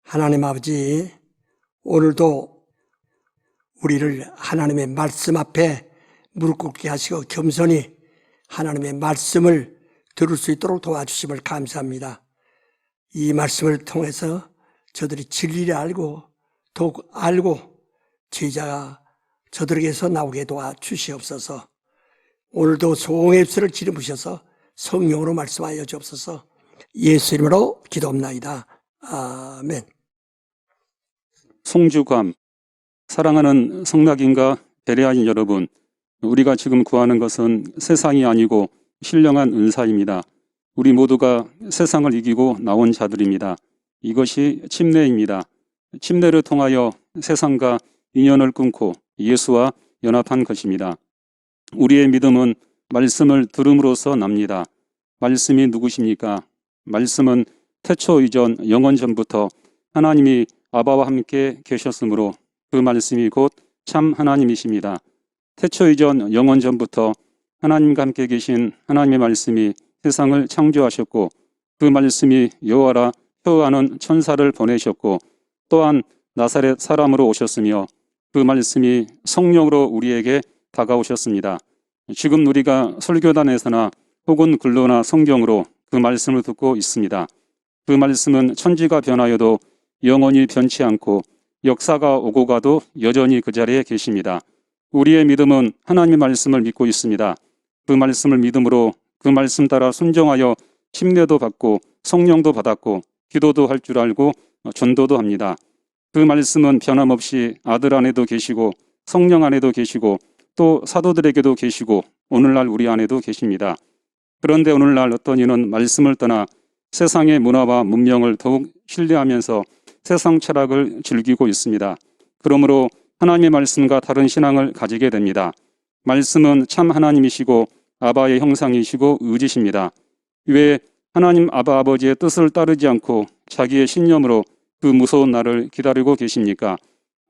하나님 아버지, 오늘도 우리를 하나님의 말씀 앞에 무릎 꿇게 하시고 겸손히 하나님의 말씀을 들을 수 있도록 도와주심을 감사합니다. 이 말씀을 통해서 저들이 진리를 알고 더욱 알고 제자가 저들에게서 나오게 도와주시옵소서. 오늘도 소홍의 입술을 지름으셔서 성령으로 말씀하여 주옵소서. 예수 이름으로 기도합나이다. 아멘. 송주감. 사랑하는 성낙인과 베레아인 여러분, 우리가 지금 구하는 것은 세상이 아니고 신령한 은사입니다. 우리 모두가 세상을 이기고 나온 자들입니다. 이것이 침례입니다. 침례를 통하여 세상과 인연을 끊고 예수와 연합한 것입니다. 우리의 믿음은 말씀을 들음으로써 납니다. 말씀이 누구십니까? 말씀은 태초 이전 영원 전부터 하나님이 아바와 함께 계셨으므로 그 말씀이 곧 참 하나님이십니다. 태초 이전 영원 전부터 하나님과 함께 계신 하나님의 말씀이 세상을 창조하셨고 그 말씀이 여호와라 표하는 천사를 보내셨고 또한 나사렛 사람으로 오셨으며 그 말씀이 성령으로 우리에게 다가오셨습니다. 지금 우리가 설교단에서나 혹은 글로나 성경으로 그 말씀을 듣고 있습니다. 그 말씀은 천지가 변하여도 영원히 변치 않고 역사가 오고 가도 여전히 그 자리에 계십니다. 우리의 믿음은 하나님의 말씀을 믿고 있습니다. 그 말씀을 믿음으로 그 말씀 따라 순종하여 침례도 받고 성령도 받았고 기도도 할 줄 알고 전도도 합니다. 그 말씀은 변함없이 아들 안에도 계시고 성령 안에도 계시고 또 사도들에게도 계시고 오늘날 우리 안에도 계십니다. 그런데 오늘날 어떤 이는 말씀을 떠나 세상의 문화와 문명을 더욱 신뢰하면서 세상 철학을 즐기고 있습니다. 그러므로 하나님의 말씀과 다른 신앙을 가지게 됩니다. 말씀은 참 하나님이시고 아바의 형상이시고 의지십니다. 왜 하나님 아바 아버지의 뜻을 따르지 않고 자기의 신념으로 그 무서운 날을 기다리고 계십니까?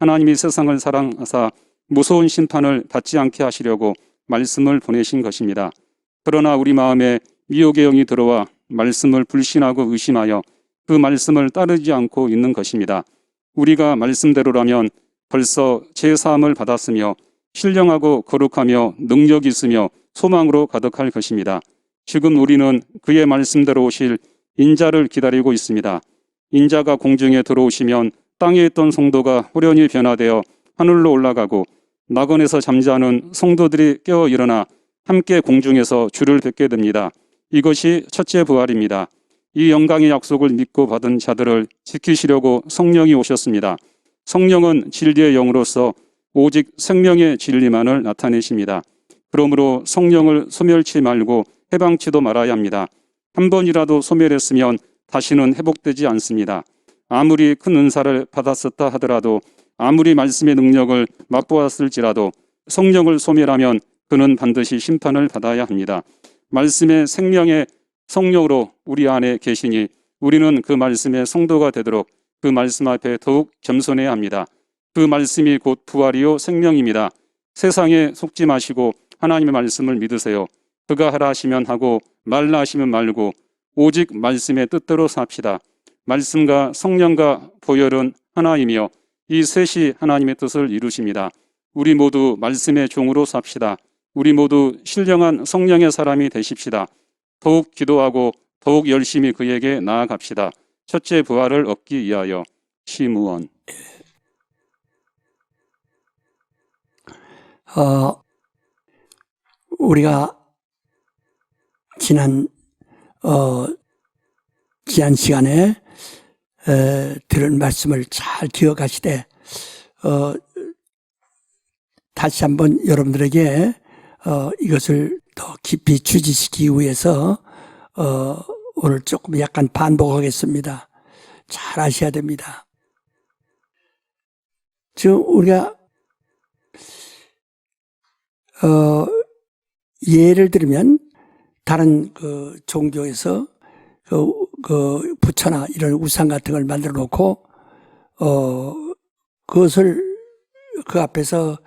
하나님이 세상을 사랑하사 무서운 심판을 받지 않게 하시려고 말씀을 보내신 것입니다. 그러나 우리 마음에 미혹의 영이 들어와 말씀을 불신하고 의심하여 그 말씀을 따르지 않고 있는 것입니다. 우리가 말씀대로라면 벌써 제사함을 받았으며 신령하고 거룩하며 능력이 있으며 소망으로 가득할 것입니다. 지금 우리는 그의 말씀대로 오실 인자를 기다리고 있습니다. 인자가 공중에 들어오시면 땅에 있던 성도가 호련히 변화되어 하늘로 올라가고 낙원에서 잠자는 성도들이 깨어 일어나 함께 공중에서 주를 뵙게 됩니다. 이것이 첫째 부활입니다. 이 영광의 약속을 믿고 받은 자들을 지키시려고 성령이 오셨습니다. 성령은 진리의 영으로서 오직 생명의 진리만을 나타내십니다. 그러므로 성령을 소멸치 말고 해방치도 말아야 합니다. 한 번이라도 소멸했으면 다시는 회복되지 않습니다. 아무리 큰 은사를 받았었다 하더라도 아무리 말씀의 능력을 맛보았을지라도 성령을 소멸하면 그는 반드시 심판을 받아야 합니다. 말씀의 생명의 성령으로 우리 안에 계시니 우리는 그 말씀의 성도가 되도록 그 말씀 앞에 더욱 겸손해야 합니다. 그 말씀이 곧 부활이요 생명입니다. 세상에 속지 마시고 하나님의 말씀을 믿으세요. 그가 하라 하시면 하고 말라 하시면 말고 오직 말씀의 뜻대로 삽시다. 말씀과 성령과 보혈은 하나이며 이 셋이 하나님의 뜻을 이루십니다. 우리 모두 말씀의 종으로 삽시다. 우리 모두 신령한 성령의 사람이 되십시다. 더욱 기도하고 더욱 열심히 그에게 나아갑시다. 첫째 부활을 얻기 위하여. 시무원. 우리가 지난 귀한 시간에 들은 말씀을 잘 기억하시되 다시 한번 여러분들에게 이것을 더 깊이 주지시키기 위해서 오늘 조금 약간 반복하겠습니다. 잘 아셔야 됩니다. 지금 우리가 예를 들면 다른 그 종교에서 그 부처나 이런 우상 같은 걸 만들어 놓고 그것을 그 앞에서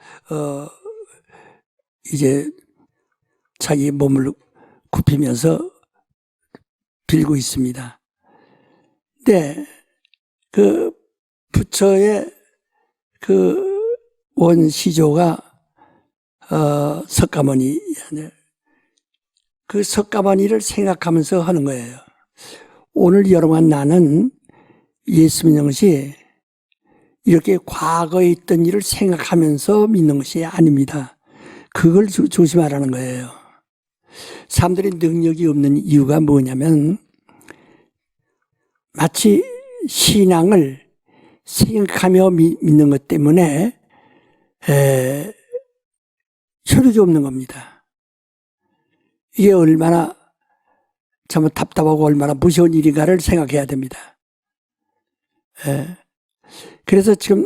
이제 자기 몸을 굽히면서 빌고 있습니다. 근데 그 부처의 그 원시조가 석가모니, 그 석가모니를 생각하면서 하는 거예요. 오늘 여러분과 나는 예수 믿는 것이 이렇게 과거에 있던 일을 생각하면서 믿는 것이 아닙니다. 그걸 조심하라는 거예요. 사람들이 능력이 없는 이유가 뭐냐면 마치 신앙을 생각하며 믿는 것 때문에 효력이 없는 겁니다. 이게 얼마나 참 답답하고 얼마나 무서운 일인가를 생각해야 됩니다. 그래서 지금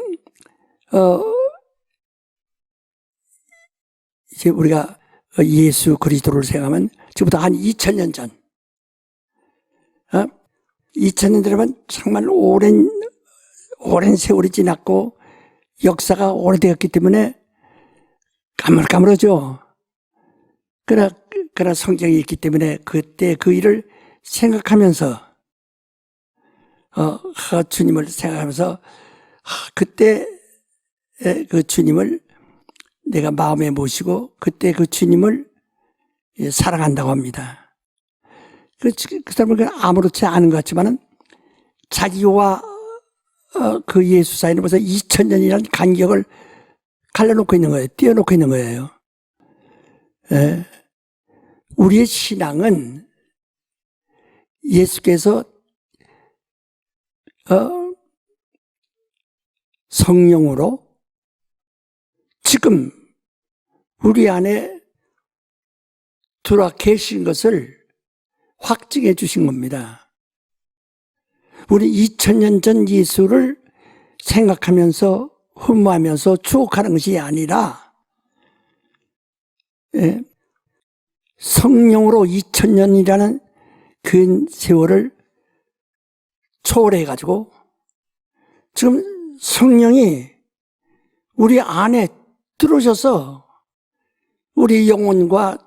이제 우리가 예수 그리스도를 생각하면 지금부터 한 2000년 전, 2000년 전이면 정말 오랜 세월이 지났고 역사가 오래되었기 때문에 까물까물하죠. 그러나 성경이 있기 때문에 그때 그 일을 생각하면서 주님을 생각하면서 그때 그 주님을 내가 마음에 모시고 그때 그 주님을 사랑한다고 합니다. 그 사람은 아무렇지 않은 것 같지만은 자기와 그 예수 사이는 벌써 2000년이라는 간격을 갈라놓고 있는 거예요. 띄워놓고 있는 거예요. 우리의 신앙은 예수께서 성령으로 지금 우리 안에 들어와 계신 것을 확증해 주신 겁니다. 우리 2000년 전 예수를 생각하면서 흠모하면서 추억하는 것이 아니라 성령으로 2000년이라는 긴 세월을 초월해가지고 지금 성령이 우리 안에 들어오셔서 우리 영혼과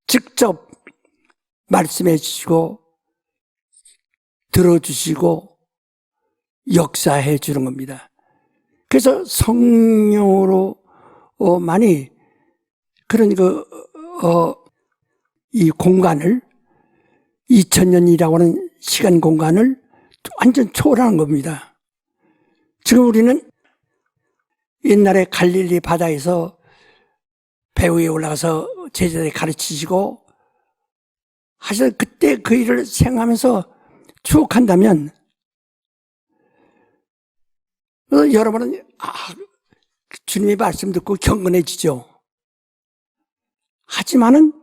직접 말씀해 주시고 들어주시고 역사해 주는 겁니다. 그래서 성령으로만이 그런 이 공간을 2000년이라고 하는 시간 공간을 완전 초월하는 겁니다. 지금 우리는 옛날에 갈릴리 바다에서 배 위에 올라가서 제자들이 가르치시고 하셔서 그때 그 일을 생각하면서 추억한다면 여러분은 주님의 말씀 듣고 경건해지죠. 하지만은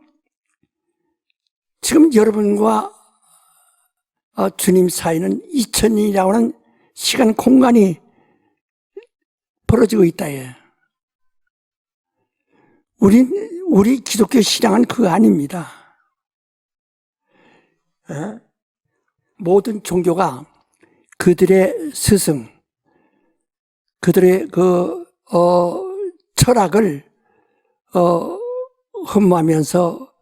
지금 여러분과 주님 사이는 2000년이라고 하는 시간 공간이 벌어지고 있다. 우리 기독교 신앙은 그거 아닙니다. 모든 종교가 그들의 스승, 그들의 철학을 흠모하면서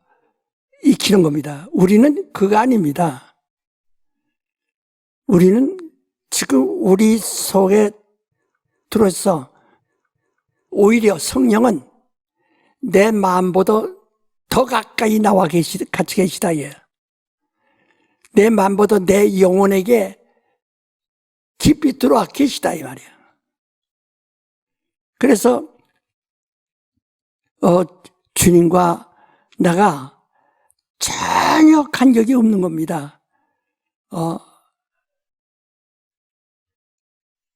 익히는 겁니다. 우리는 그거 아닙니다. 우리는 지금 우리 속에 들어서 오히려 성령은 내 마음보다 더 가까이 나와 같이 계시다. 내 마음보다 내 영혼에게 깊이 들어와 계시다 이 말이야. 그래서 주님과 나가 전혀 간격이 없는 겁니다.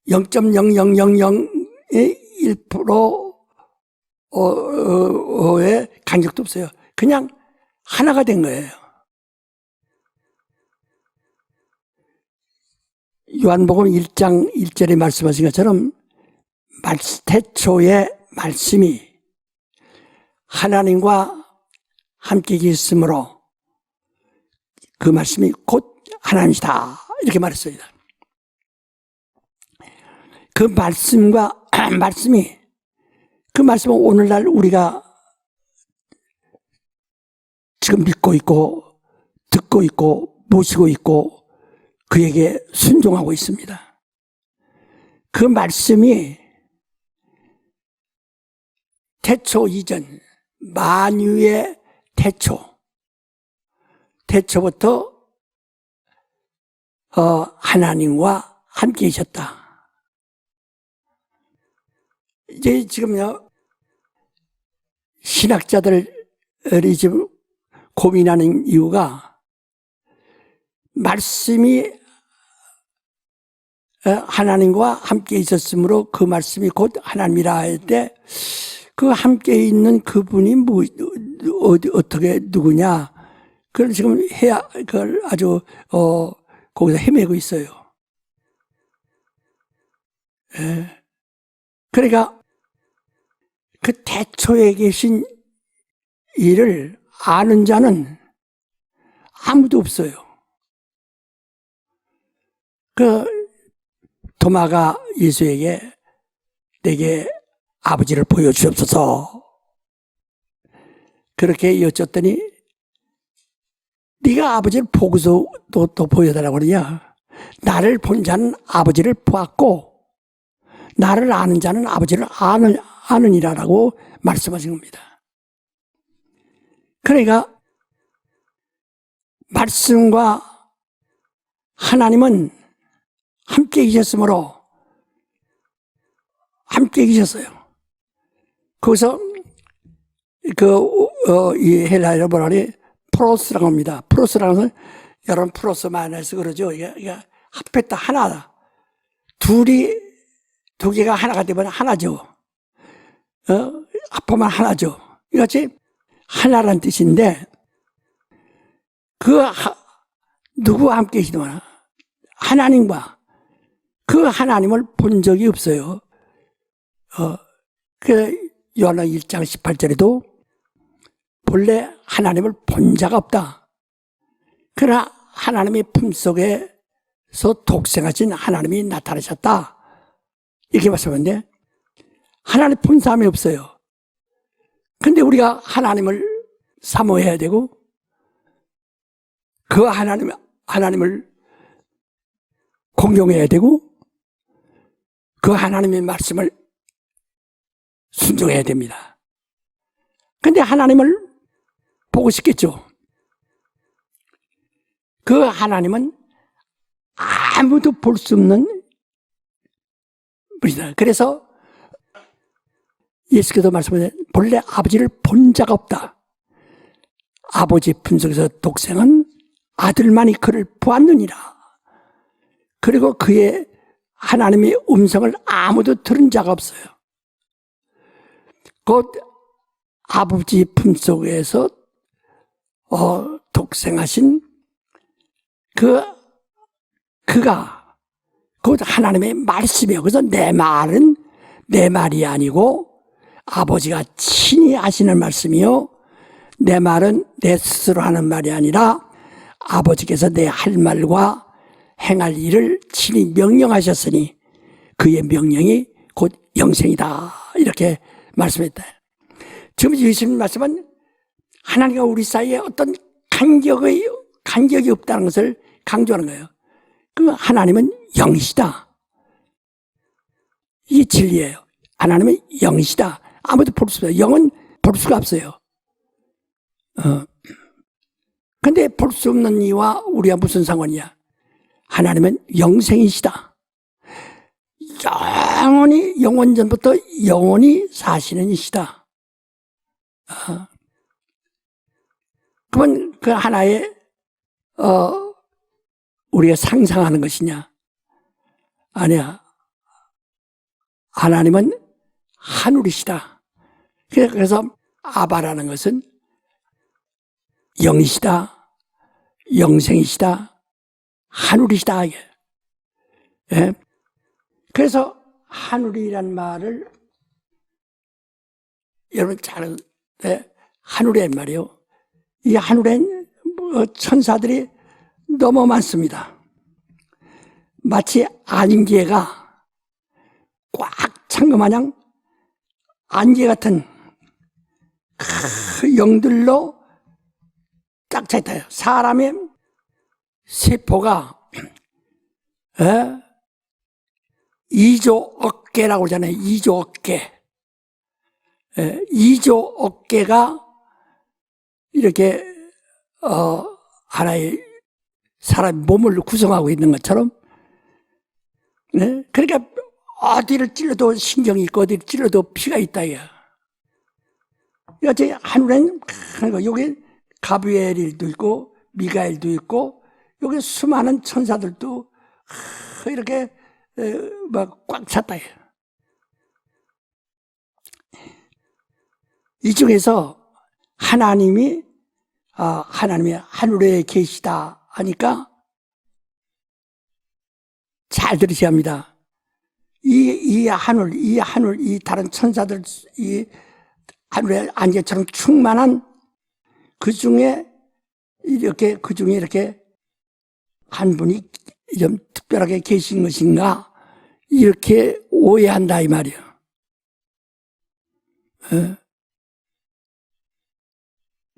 0.00001%의 간격도 없어요. 그냥 하나가 된 거예요. 요한복음 1장 1절에 말씀하신 것처럼 태초에 말씀이 하나님과 함께 계셨으므로 그 말씀이 곧 하나님이시다 이렇게 말했습니다. 그 말씀은 오늘날 우리가 지금 믿고 있고 듣고 있고 모시고 있고 그에게 순종하고 있습니다. 그 말씀이 태초 이전, 만유의 태초부터 하나님과 함께 계셨다. 이제 지금요, 신학자들이 지금 고민하는 이유가 말씀이 하나님과 함께 있었으므로 그 말씀이 곧 하나님이라 할 때 그 함께 있는 그분이 어떻게 누구냐? 그걸 지금 그걸 아주 거기서 헤매고 있어요. 그러니까 그 태초에 계신 이를 아는 자는 아무도 없어요. 그 도마가 예수에게 내게 아버지를 보여주옵소서 그렇게 여쭸더니 네가 아버지를 보고서 또 보여달라고 그러냐? 나를 본 자는 아버지를 보았고 나를 아는 자는 아버지를 아느니라라고 말씀하신 겁니다. 그러니까 말씀과 하나님은 함께 계셨으므로 함께 계셨어요. 거기서 이 헬라어로 뭐라 그래? 프로스라고 합니다. 프로스라는 것은 여러분 프로스 마이너스 그러죠. 이게 합했다 하나다. 두 개가 하나가 되면 하나죠. 합하면 하나죠. 이같이 하나라는 뜻인데 누구와 함께 계시더라? 하나님과 그 하나님을 본 적이 없어요. 요한복음 1장 18절에도 본래 하나님을 본 자가 없다. 그러나 하나님의 품속에서 독생하신 하나님이 나타나셨다. 이렇게 말씀하는데 하나님 본 사람이 없어요. 근데 우리가 하나님을 사모해야 되고 그 하나님을 공경해야 되고 그 하나님의 말씀을 순종해야 됩니다. 근데 하나님을 보고 싶겠죠. 그 하나님은 아무도 볼 수 없는 분이다. 그래서 예수께서 말씀하신 본래 아버지를 본 자가 없다. 아버지 품속에서 독생은 아들만이 그를 보았느니라. 그리고 그의 하나님의 음성을 아무도 들은 자가 없어요. 곧 아버지 품속에서 독생하신 그가 곧 하나님의 말씀이에요. 그래서 내 말은 내 말이 아니고 아버지가 친히 하시는 말씀이요. 내 말은 내 스스로 하는 말이 아니라 아버지께서 내 할 말과 행할 일을 친히 명령하셨으니 그의 명령이 곧 영생이다. 이렇게 말씀했다. 지금 예수님 말씀은 하나님과 우리 사이에 어떤 간격이 없다는 것을 강조하는 거예요. 그 하나님은 영이시다. 이게 진리예요. 하나님은 영이시다. 아무도 볼 수 없어요. 영은 볼 수가 없어요. 근데 볼 수 없는 이와 우리와 무슨 상관이야? 하나님은 영생이시다. 영원전부터 영원히 사시는 이시다. 그건 그 하나의 우리가 상상하는 것이냐? 아니야. 하나님은 하늘이시다. 그래서 아바라는 것은 영이시다, 영생이시다, 하늘이시다. 예? 그래서 하늘이란 말을 여러분 잘 아는데 하늘이란 말이요. 이 하늘엔 천사들이 너무 많습니다. 마치 안개가 꽉 찬 것 마냥 안개 같은 그 영들로 쫙 차 있다요. 사람의 세포가 에? 이조 어깨라고 그러잖아요. 이조 어깨. 이조 어깨가 이렇게 하나의 사람 몸을 구성하고 있는 것처럼, 네? 그러니까 어디를 찔러도 신경이 있고 어디를 찔러도 피가 있다 이야. 그러니까 하늘엔 여기 가브리엘도 있고 미가엘도 있고 여기 수많은 천사들도 이렇게 막 꽉 찼다 이야. 이 중에서 하나님이 하늘에 계시다 하니까 잘 들으셔야 합니다. 이 하늘, 이 다른 천사들, 이 하늘의 안개처럼 충만한 그 중에 이렇게 한 분이 좀 특별하게 계신 것인가 이렇게 오해한다 이 말이에요.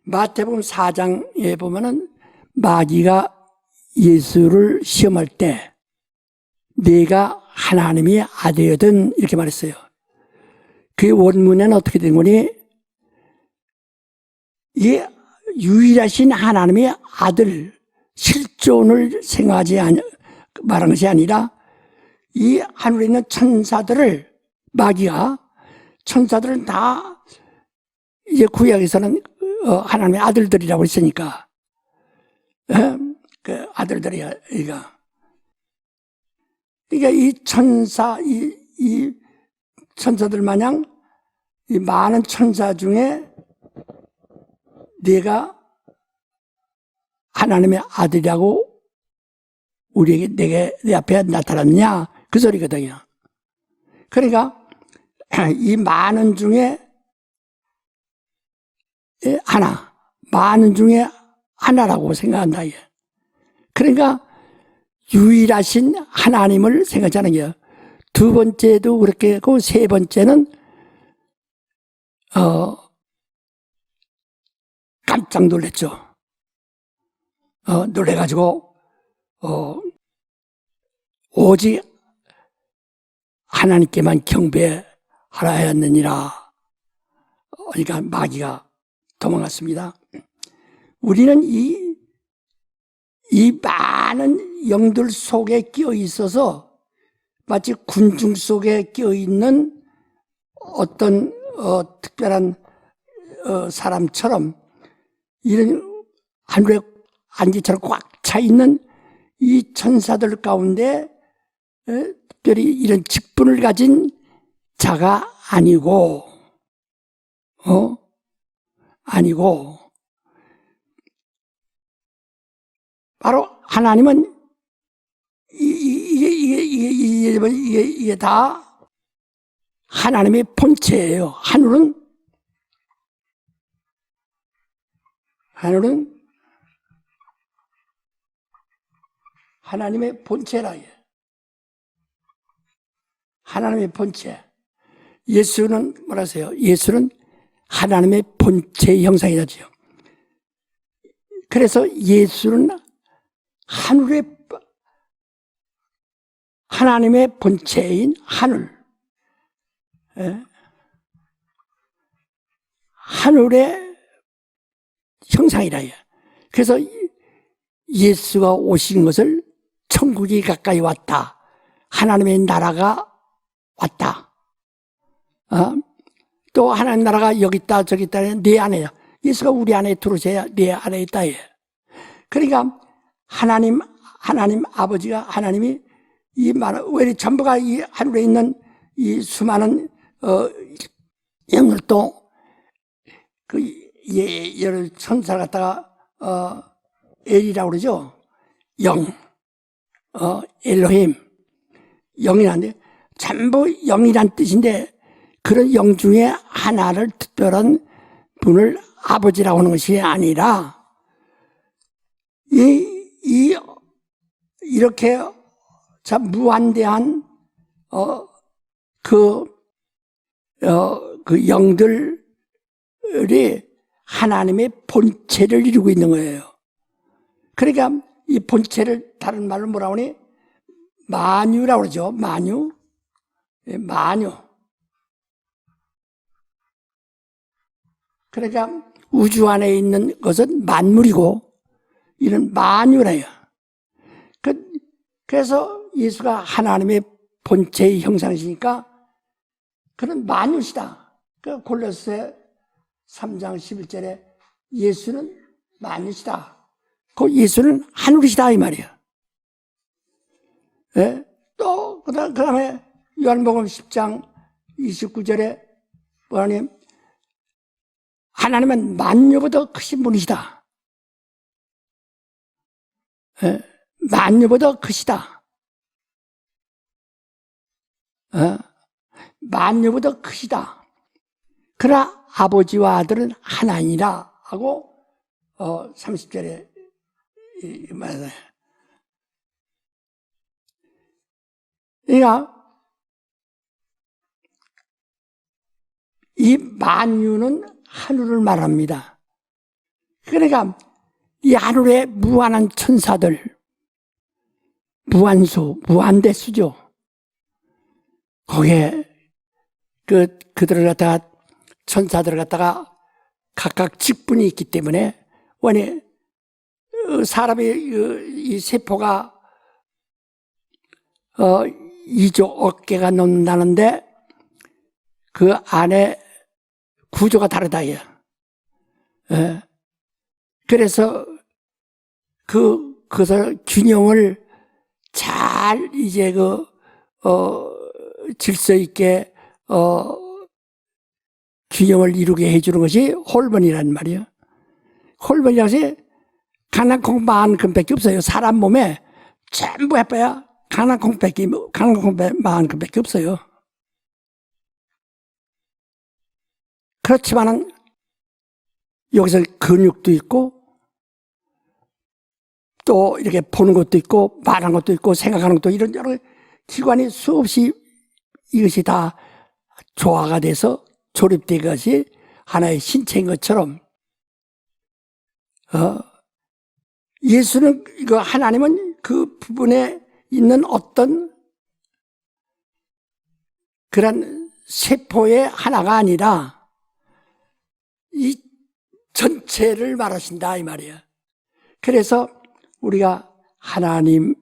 마태복음 4장에 보면은 마귀가 예수를 시험할 때 네가 하나님의 아들이거든 이렇게 말했어요. 그 원문에는 어떻게 된 거니? 이 유일하신 하나님의 아들 실존을 생각하지 말한 것이 아니라 이 하늘에 있는 천사들을 마귀가 천사들을 다 이제 구약에서는 하나님의 아들들이라고 했으니까 그 아들들이야. 그러니까 이 천사들 마냥 이 많은 천사 중에 네가 하나님의 아들이라고 우리에게 내 앞에 나타났냐 그 소리거든요. 그러니까 이 많은 중에 많은 중에 하나라고 생각한다. 그러니까 유일하신 하나님을 생각하는 거예요. 두 번째도 그렇게 하고 세 번째는 깜짝 놀랐죠. 놀래가지고 오직 하나님께만 경배하라 하였느니라. 그러니까 마귀가 도망갔습니다. 우리는 이 많은 영들 속에 끼어 있어서 마치 군중 속에 끼어 있는 어떤 특별한 사람처럼 이런 하늘의 안개처럼 꽉 차 있는 이 천사들 가운데 특별히 이런 직분을 가진 자가 아니고 바로 하나님은 이게 다 하나님의 본체예요. 하늘은 하나님의 본체라. 하나님의 본체. 예수는 뭐라 하세요? 예수는 하나님의 본체 형상이라지요. 그래서 예수는 하나님의 본체인 하늘의 형상이라. 그래서 예수가 오신 것을 천국이 가까이 왔다. 하나님의 나라가 왔다. 또 하나님 나라가 여기 있다 저기 있다 내 안에야. 예수가 우리 안에 들어오셔야 내 안에 있다. 그러니까 하나님 아버지가 하나님이 이 많은 왜 전부가 이 하늘에 있는 이 수많은 영들도 그 여러 천사를 갖다가 엘이라고 그러죠. 영, 엘로힘, 영이란데 전부 영이란 뜻인데 그런 영 중에 하나를 특별한 분을 아버지라고 하는 것이 아니라 이렇게 참 무한대한 그 영들이 하나님의 본체를 이루고 있는 거예요. 그러니까 이 본체를 다른 말로 뭐라 하니 만유라고 그러죠. 만유. 예, 만유. 그러니까 우주 안에 있는 것은 만물이고 이런 만유래요. 그래서 예수가 하나님의 본체의 형상이시니까 그런 만유시다. 그 골로새 3장 11절에 예수는 만유시다. 그 예수는 하늘이시다 이 말이에요. 예? 또 그다음에 요한복음 10장 29절에 뭐하니 하나님은 만유보다 크신 분이시다. 예? 만유보다 크시다. 예? 만유보다 크시다. 그러나 아버지와 아들은 하나니라 하고 30절에 말해요. 그러니까 이 만유는 하늘을 말합니다. 그러니까 이 하늘에 무한한 천사들, 무한수, 무한대수죠. 거기에 그들을 갖다가 천사들을 갖다가 각각 직분이 있기 때문에 원래 사람의 이 세포가 2조 어깨가 넘는다는데 그 안에 구조가 다르다. 예. 그래서 그것을 균형을 잘 이제 질서 있게 균형을 이루게 해주는 것이 호르몬이란 말이에요. 호르몬이라는 것이 강낭콩만큼밖에 없어요. 사람 몸에 전부 해봐야 강낭콩만큼밖에 없어요. 그렇지만은 여기서 근육도 있고 또 이렇게 보는 것도 있고 말하는 것도 있고 생각하는 것도 이런 여러 기관이 수없이 이것이 다 조화가 돼서 조립된 것이 하나의 신체인 것처럼 예수는 하나님은 그 부분에 있는 어떤 그런 세포의 하나가 아니라 이 전체를 말하신다 이 말이야. 그래서 우리가 하나님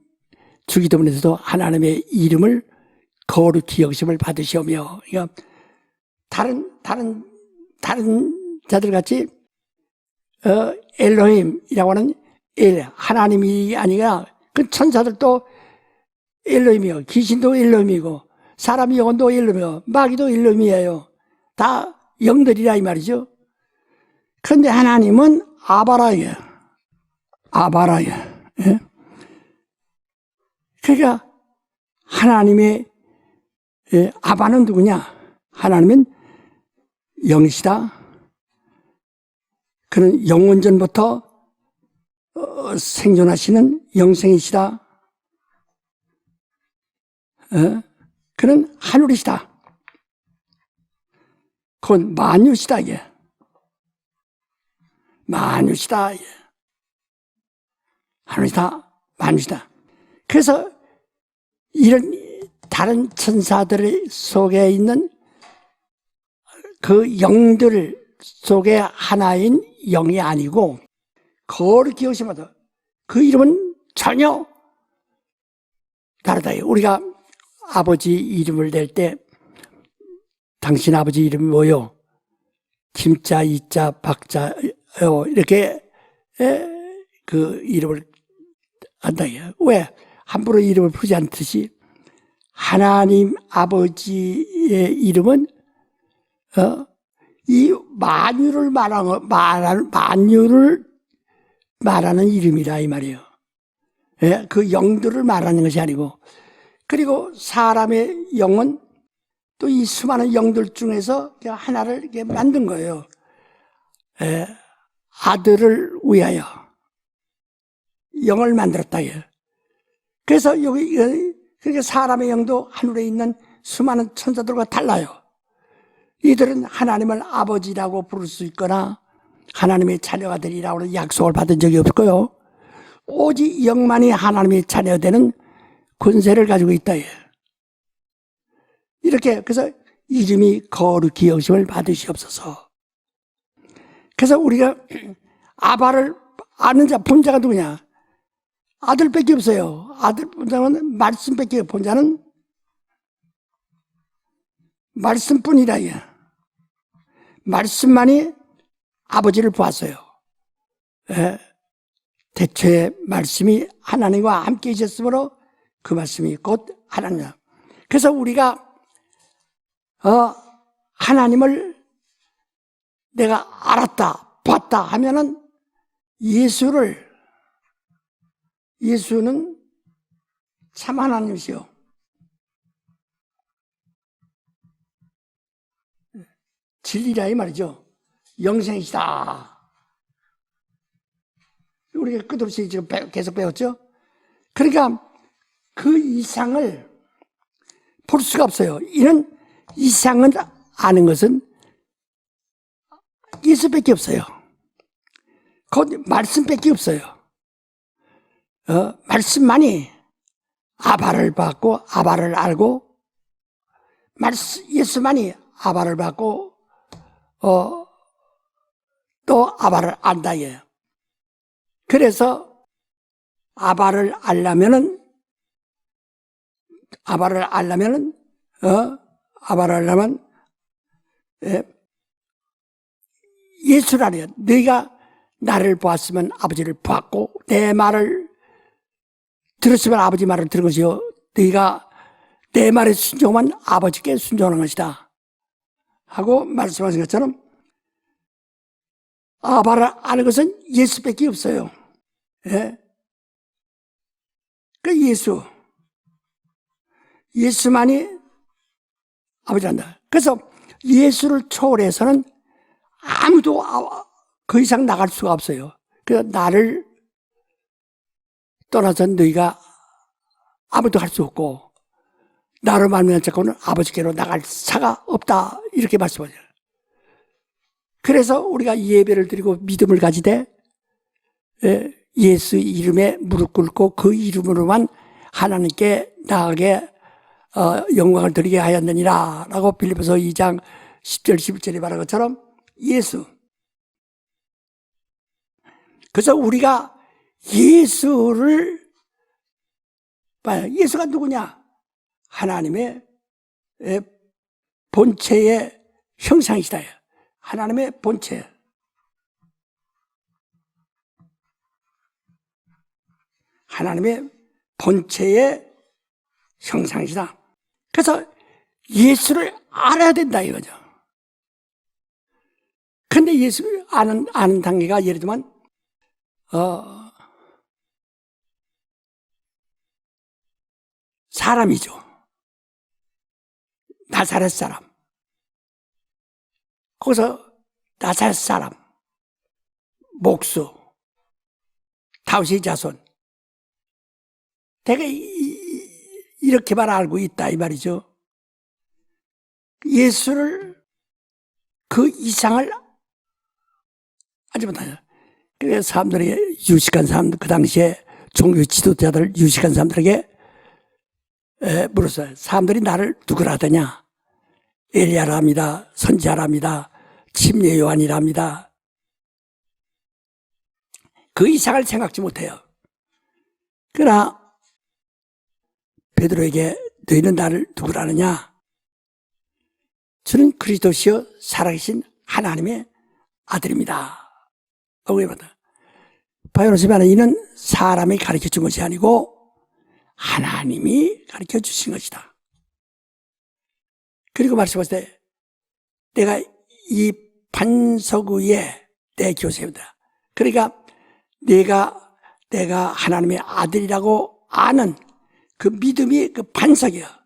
주기도문에서도 하나님의 이름을 거룩히 여기심을 받으시오며, 그러니까 다른 자들 같이 엘로힘이라고 하는 하나님이 아니라 그 천사들도 엘로힘이요, 귀신도 엘로힘이고 사람의 영혼도 엘로힘이고 마귀도 엘로힘이에요. 다 영들이라 이 말이죠. 그런데 하나님은 아바라예요. 아바라예요. 예? 그러니까 하나님의 아바는 누구냐? 하나님은 영이시다. 그는 영원전부터 생존하시는 영생이시다. 그는 하늘이시다. 그건 만유시다. 이게. 만유시다. 하늘이다. 만유시다. 그래서 이런 다른 천사들 속에 있는 그 영들 속에 하나인 영이 아니고 거룩히 여기심마다 그 이름은 전혀 다르다. 우리가 아버지 이름을 낼 때 당신 아버지 이름이 뭐요? 김자, 이자, 박자 이렇게 그 이름을 한다. 왜? 함부로 이름을 부르지 않듯이 하나님 아버지의 이름은 이 만유를 말하는 이름이라 이 말이에요. 그 영들을 말하는 것이 아니고, 그리고 사람의 영은 또 이 수많은 영들 중에서 하나를 이렇게 만든 거예요. 아들을 위하여 영을 만들었다. 그래서 여기 그러니까 사람의 영도 하늘에 있는 수많은 천사들과 달라요. 이들은 하나님을 아버지라고 부를 수 있거나 하나님의 자녀가 되리라고 약속을 받은 적이 없고요. 오직 영만이 하나님의 자녀가 되는 권세를 가지고 있다. 이렇게 그래서 이름이 거룩히 여김을 받으시옵소서. 그래서 우리가 아바를 아는 자, 본자가 누구냐? 아들밖에 없어요. 아들 본자는 말씀밖에 없어요. 본자는 말씀뿐이라. 말씀만이 아버지를 보았어요. 대초에 말씀이 하나님과 함께 있었으므로 그 말씀이 곧 하나님이다. 그래서 우리가 하나님을 내가 알았다, 봤다 하면은 예수는 참 하나님이시요. 진리라 이 말이죠. 영생이시다. 우리가 끝없이 지금 계속 배웠죠. 그러니까 그 이상을 볼 수가 없어요. 이는 이상은 아는 것은 예수밖에 없어요. 곧 말씀밖에 없어요. 말씀만이 아바를 받고 아바를 알고 예수만이 아바를 받고 또 아바를 안다. 예요. 그래서 아바를 알려면은 예수라래요. 네가 나를 보았으면 아버지를 보았고 내 말을 들었으면 아버지 말을 들은 것이요 네가 내 말에 순종하면 아버지께 순종하는 것이다 하고 말씀하신 것처럼 아바를 아는 것은 예수밖에 없어요. 그 예수만이 아버지란다. 그래서 예수를 초월해서는 아무도 그 이상 나갈 수가 없어요. 그래서 나를 떠나서 너희가 아무도 할 수 없고 나를 말미암아 자꾸는 아버지께로 나갈 사가 없다 이렇게 말씀하죠. 그래서 우리가 예배를 드리고 믿음을 가지되 예수 이름에 무릎 꿇고 그 이름으로만 하나님께 나아가게 영광을 드리게 하였느니라 라고 빌립보서 2장 10절 11절에 말한 것처럼 예수. 그래서 우리가 예수를 봐요. 예수가 누구냐? 하나님의 본체의 형상이시다. 하나님의 본체. 하나님의 본체의 형상이시다. 그래서 예수를 알아야 된다 이거죠. 근데 예수를 아는 단계가 예를 들면 사람이죠. 나사렛 사람. 거기서 나사렛 사람, 목수, 다윗의 자손. 내가 이렇게만 알고 있다 이 말이죠. 예수를 그 이상을 알지 못하죠. 그래서 사람들이 유식한 사람들, 그 당시에 종교 지도자들 유식한 사람들에게 물었어요. 사람들이 나를 누구라 하더냐? 엘리야랍니다. 선지자랍니다. 침례 요한이랍니다. 그 이상을 생각지 못해요. 그러나 베드로에게 너희는 나를 누구라 하느냐? 저는 그리스도시요 살아계신 하나님의 아들입니다. 왜 받아? 바요노스바는 이는 사람이 가르쳐 준 것이 아니고 하나님이 가르쳐 주신 것이다. 그리고 말씀하실 때 내가 이 반석 위에 내 교세우다. 그러니까 내가 하나님의 아들이라고 아는 그 믿음이 그 반석이야.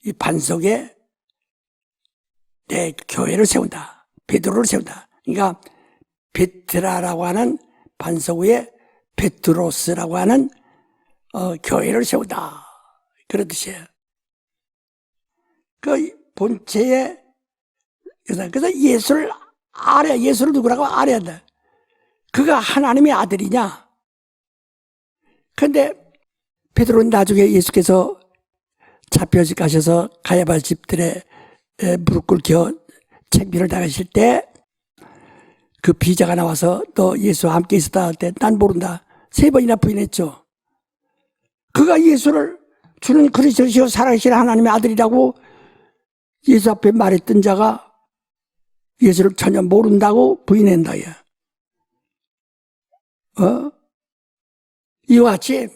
이 반석에 내 교회를 세운다. 베드로를 세운다. 그러니까 베트라라고 하는 반석 위에 베드로스라고 하는 교회를 세운다. 그런 뜻이에요. 그 본체에 그래서 예수를 알아야, 예수를 누구라고 알아야 한다. 그가 하나님의 아들이냐? 근데 베드로는 나중에 예수께서 잡혀가셔서 가야바 집들의 무릎 꿇겨 책비를 당하실 때 그 비자가 나와서 너 예수와 함께 있었다 할 때 난 모른다 3번이나 부인했죠. 그가 예수를 주는 그리스도시요 살아계신 하나님의 아들이라고 예수 앞에 말했던 자가 예수를 전혀 모른다고 부인한다. 이와 같이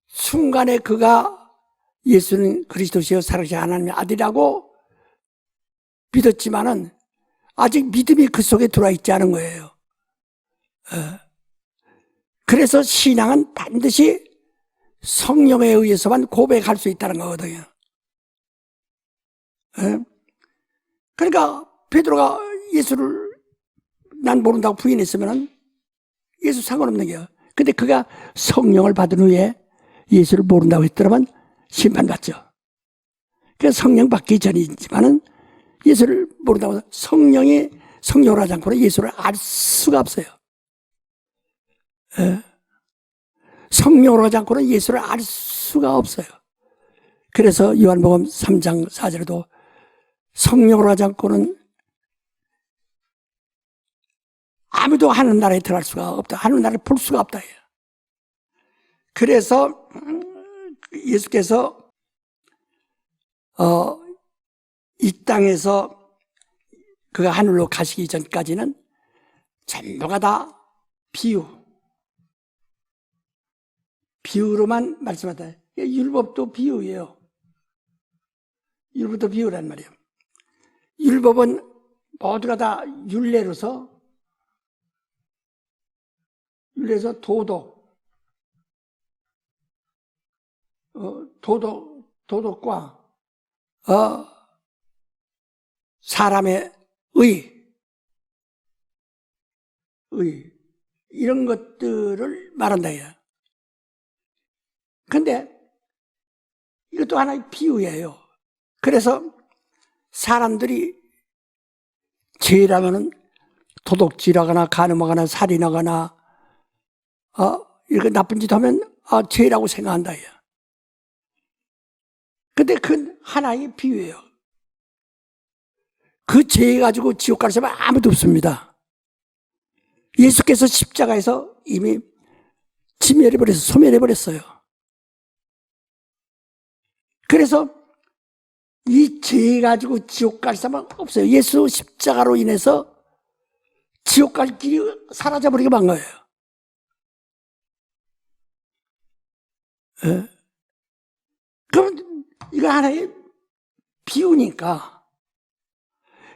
순간에 그가 예수는 그리스도시요 살아계신 하나님의 아들이라고 믿었지만은 아직 믿음이 그 속에 들어와 있지 않은 거예요. 그래서 신앙은 반드시 성령에 의해서만 고백할 수 있다는 거거든요. 그러니까 베드로가 예수를 난 모른다고 부인했으면 예수 상관없는 게요. 근데 그가 성령을 받은 후에 예수를 모른다고 했더라면 심판받죠. 그래서 성령 받기 전이지만은 예수를 모른다고 해서 성령을 하지 않고는 예수를 알 수가 없어요. 성령으로 하지 않고는 예수를 알 수가 없어요. 그래서 요한복음 3장 4절에도 성령으로 하지 않고는 아무도 하는 나라에 들어갈 수가 없다. 하는 나라를 볼 수가 없다. 그래서 예수께서 이 땅에서 그가 하늘로 가시기 전까지는 전부가 다 비유로만 말씀하다. 율법도 비유예요. 율법도 비유란 말이에요. 율법은 모두가 다 율례로서 도덕과 사람의 의 이런 것들을 말한다. 근데 이것도 하나의 비유예요. 그래서 사람들이 죄라면은 도둑질하거나 간음하거나 살인하거나 이렇게 나쁜 짓 하면 죄라고 생각한다. 근데 그건 하나의 비유예요. 그 죄 가지고 지옥 갈 사람은 아무도 없습니다. 예수께서 십자가에서 이미 소멸해버렸어요. 그래서 이 죄 가지고 지옥 갈 사람은 없어요. 예수 십자가로 인해서 지옥 갈 길이 사라져버리게 만 거예요. 그럼 이거 하나의 비유니까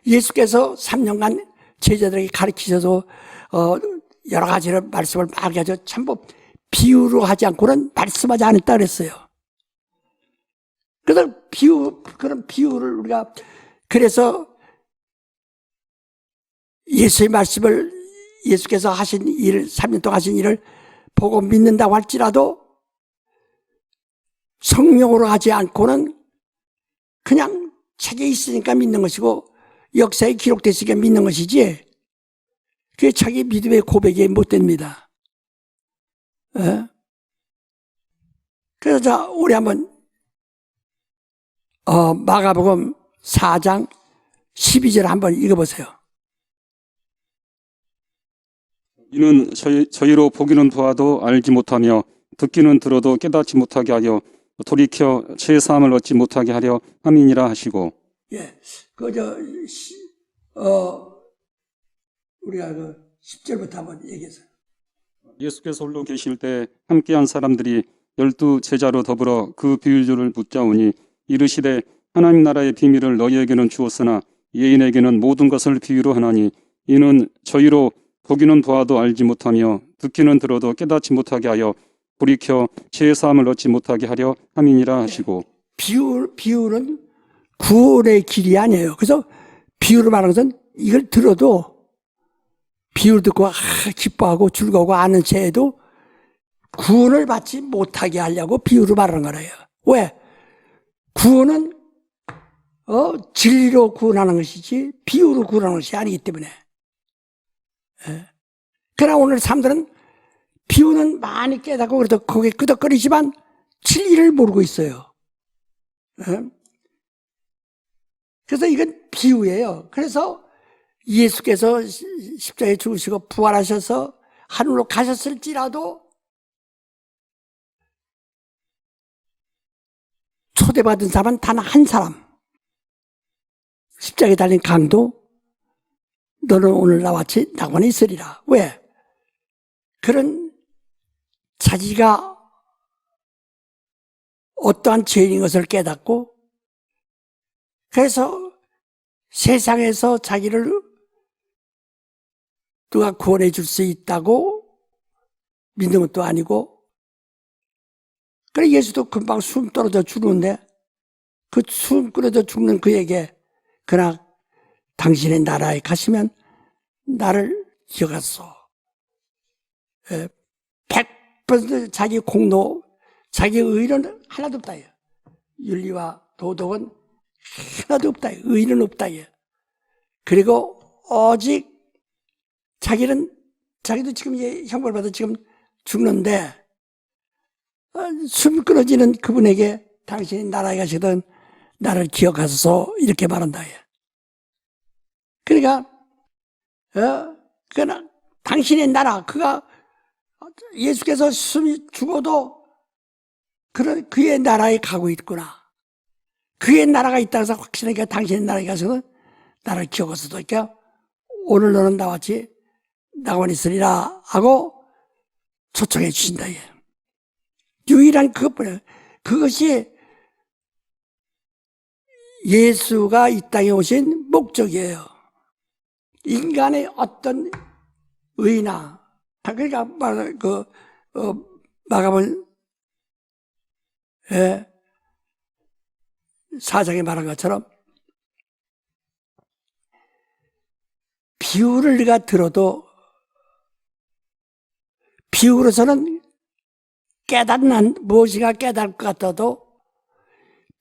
예수께서 3년간 제자들에게 가르치셔서 여러 가지를 말씀을 막 하죠. 전부 비유로 하지 않고는 말씀하지 않았다 그랬어요. 그래서 그런 비유를 우리가 그래서 예수의 말씀을 예수께서 하신 일, 3년 동안 하신 일을 보고 믿는다고 할지라도 성령으로 하지 않고는 그냥 책에 있으니까 믿는 것이고 역사에 기록됐으니까 믿는 것이지 그게 자기 믿음의 고백이 못 됩니다. 그래서 자, 우리 한번 마가복음 4장 12절 한번 읽어보세요. 이는 저희로 보기는 보아도 알지 못하며 듣기는 들어도 깨닫지 못하게 하여 돌이켜 죄 사함을 얻지 못하게 하려 함이니라 하시고. 예, 우리가 10절부터 한번 얘기해서. 예수께서 홀로 계실 때 함께한 사람들이 12 제자로 더불어 그 비유를 묻자오니 이르시되 하나님 나라의 비밀을 너희에게는 주었으나 예인에게는 모든 것을 비유로 하나니 이는 저희로 보기는 보아도 알지 못하며 듣기는 들어도 깨닫지 못하게 하여 돌이켜 죄 사함을 얻지 못하게 하려 함이니라 하시고. 비유는 구원의 길이 아니에요. 그래서 비유를 말하는 것은 이걸 들어도 비유를 듣고 기뻐하고 즐거워하고 아는 채에도 구원을 받지 못하게 하려고 비유를 말하는 거예요. 왜? 구원은 진리로 구원하는 것이지 비유로 구원하는 것이 아니기 때문에. 그러나 오늘 사람들은 비유는 많이 깨닫고 그래도 거기에 끄덕거리지만 진리를 모르고 있어요. 그래서 이건 비유예요. 그래서 예수께서 십자가에 죽으시고 부활하셔서 하늘로 가셨을지라도 초대받은 사람은 단 한 사람. 십자가에 달린 강도, 너는 오늘 나와 같이 낙원에 있으리라. 왜? 그런 자기가 어떠한 죄인인 것을 깨닫고, 그래서 세상에서 자기를 누가 구원해 줄 수 있다고 믿는 것도 아니고, 그래 예수도 금방 숨 떨어져 죽는데, 그 숨 끊어져 죽는 그에게, 그러나 당신의 나라에 가시면 나를 기억하소. 100% 자기 공로, 자기 의는 하나도 없다. 윤리와 도덕은 하나도 없다. 의는 없다. 그리고 오직 자기도 지금 형벌 받아 지금 죽는데, 숨 끊어지는 그분에게 당신이 나라에 가시든 나를 기억하소서 이렇게 말한다. 그러니까 그러나 당신의 나라, 그가 예수께서 숨이 죽어도 그런 그의 나라에 가고 있구나. 그의 나라가 있다고 해서 확실하게 당신의 나라에 가서 나를 기억하소서. 그러니까 오늘 너는 나와 같이 낙원에 있으리라 하고 초청해 주신다. 유일한 그것뿐이에요. 그것이 예수가 이 땅에 오신 목적이에요. 인간의 어떤 의나, 그러니까 마가복음 4장에 말한 것처럼 비유를 네가 들어도 비유로서는 깨닫는 무엇인가 깨달을 것 같아도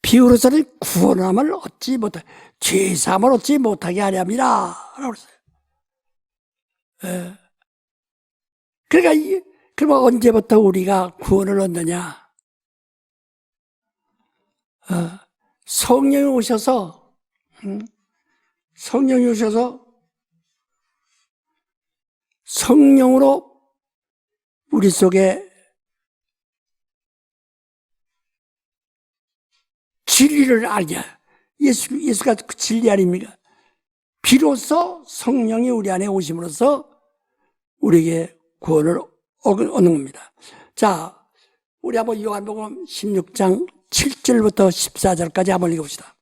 비유로서는 구원함을 얻지 못하게, 죄사함을 얻지 못하게 하렵니다 라고 그랬어요. 그러니까 그러면 언제부터 우리가 구원을 얻느냐? 성령이 오셔서 성령으로 우리 속에 진리를 알게, 예수가 그 진리 아닙니까? 비로소 성령이 우리 안에 오심으로써 우리에게 구원을 얻는 겁니다. 자, 우리 한번 요한복음 16장 7절부터 14절까지 한번 읽어봅시다.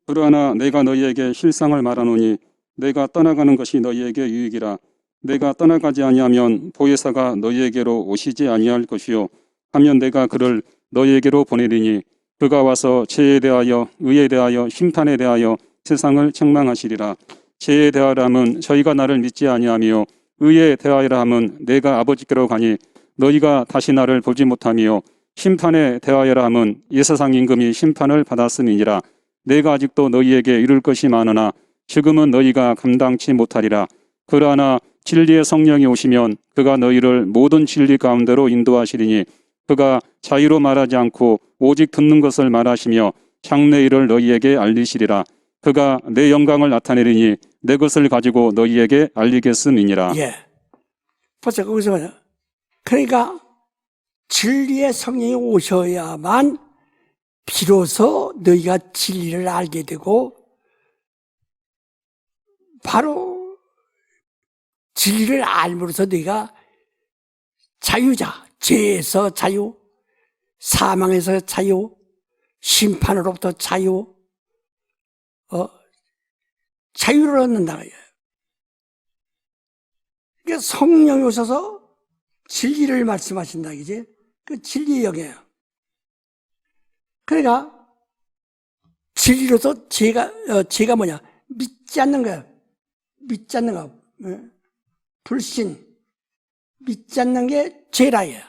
그러나 내가 너희에게 실상을 말하노니 내가 떠나가는 것이 너희에게 유익이라. 내가 떠나가지 아니하면 보혜사가 너희에게로 오시지 아니할 것이요 하면 내가 그를 너희에게로 보내리니 그가 와서 죄에 대하여 의에 대하여 심판에 대하여 세상을 책망하시리라. 죄에 대하여 함은 저희가 나를 믿지 아니하며 의에 대하여라 함은 내가 아버지께로 가니 너희가 다시 나를 보지 못하며 심판에 대하여라 함은 이 세상 임금이 심판을 받았음이니라. 내가 아직도 너희에게 이룰 것이 많으나 지금은 너희가 감당치 못하리라. 그러나 진리의 성령이 오시면 그가 너희를 모든 진리 가운데로 인도하시리니 그가 자유로 말하지 않고 오직 듣는 것을 말하시며 장래 일을 너희에게 알리시리라. 그가 내 영광을 나타내리니 내 것을 가지고 너희에게 알리겠음이니라. 예. 보세요. 거기서 말이야. 그러니까 진리의 성령이 오셔야만 비로소 너희가 진리를 알게 되고 바로 진리를 알므로써 너희가 자유자, 죄에서 자유, 사망에서 자유, 심판으로부터 자유, 자유를 얻는다. 그러니까 성령이 오셔서 진리를 말씀하신다. 이제 그 진리의 영이에요. 그러니까 진리로서 죄가 뭐냐? 믿지 않는 거야. 믿지 않는 거. 불신. 믿지 않는 게 죄라예요.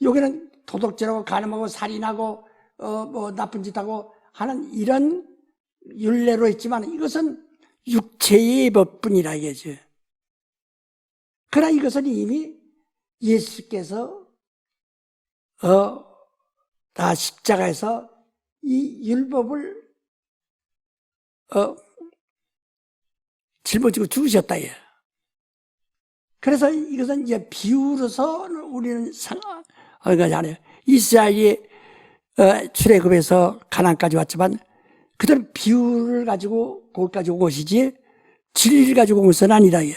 여기는 도덕죄라고 간음하고 살인하고 뭐 나쁜 짓 하고 하는 이런 율례로 했지만 이것은 육체의 법뿐이라 이거죠. 그러나 이것은 이미 예수께서 다 십자가에서 이 율법을 짊어지고 죽으셨다. 예. 그래서 이것은 이제 비유로서 우리는 이스라엘이 출애굽에서 가나안까지 왔지만 그들은 비유를 가지고 거기까지 온 것이지 진리를 가지고 온 것은 아니다. 예.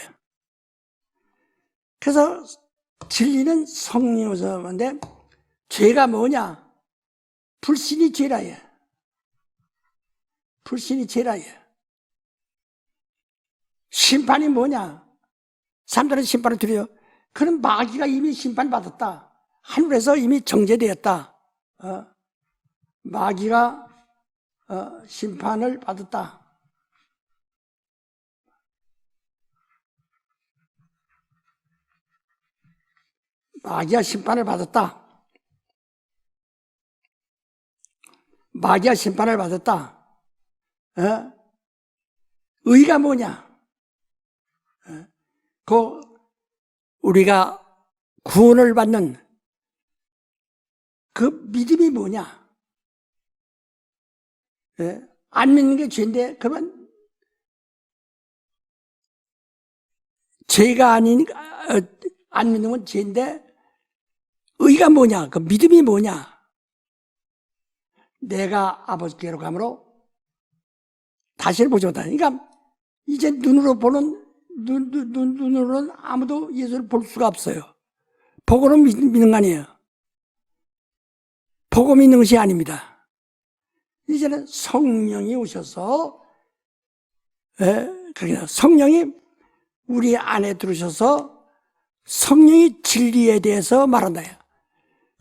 그래서 진리는 성령이었는데 죄가 뭐냐? 불신이 죄라. 예. 불신이 죄라. 예. 심판이 뭐냐? 사람들은 심판을 두려워. 그런 마귀가 이미 심판받았다. 하늘에서 이미 정죄되었다. 마귀가 심판을 받았다. 마귀가 심판을 받았다. 마귀가 심판을 받았다. 의가 뭐냐? 우리가 구원을 받는 그 믿음이 뭐냐? 안 믿는 게 죄인데, 그러면 죄가 아닌, 안 믿는 건 죄인데, 의가 뭐냐? 그 믿음이 뭐냐? 내가 아버지께로 가므로 다시를 보지 못하다. 그러니까 이제 눈으로 보는 눈으로는 아무도 예수를 볼 수가 없어요. 보고는 믿는 거 아니에요. 보고 믿는 것이 아닙니다. 이제는 성령이 오셔서 성령이 우리 안에 들으셔서 성령이 진리에 대해서 말한다.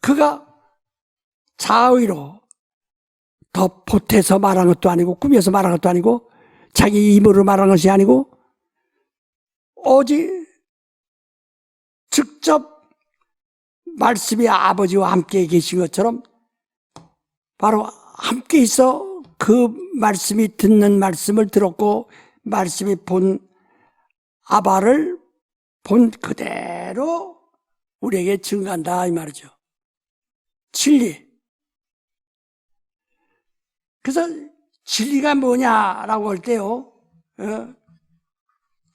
그가 자의로 더 보태서 말한 것도 아니고 꾸며서 말한 것도 아니고 자기 입으로 말한 것이 아니고 오직 직접 말씀이 아버지와 함께 계신 것처럼 바로 함께 있어 그 말씀이 듣는 말씀을 들었고 말씀이 본 아바를 본 그대로 우리에게 증거한다 이 말이죠. 진리. 그래서 진리가 뭐냐라고 할 때요.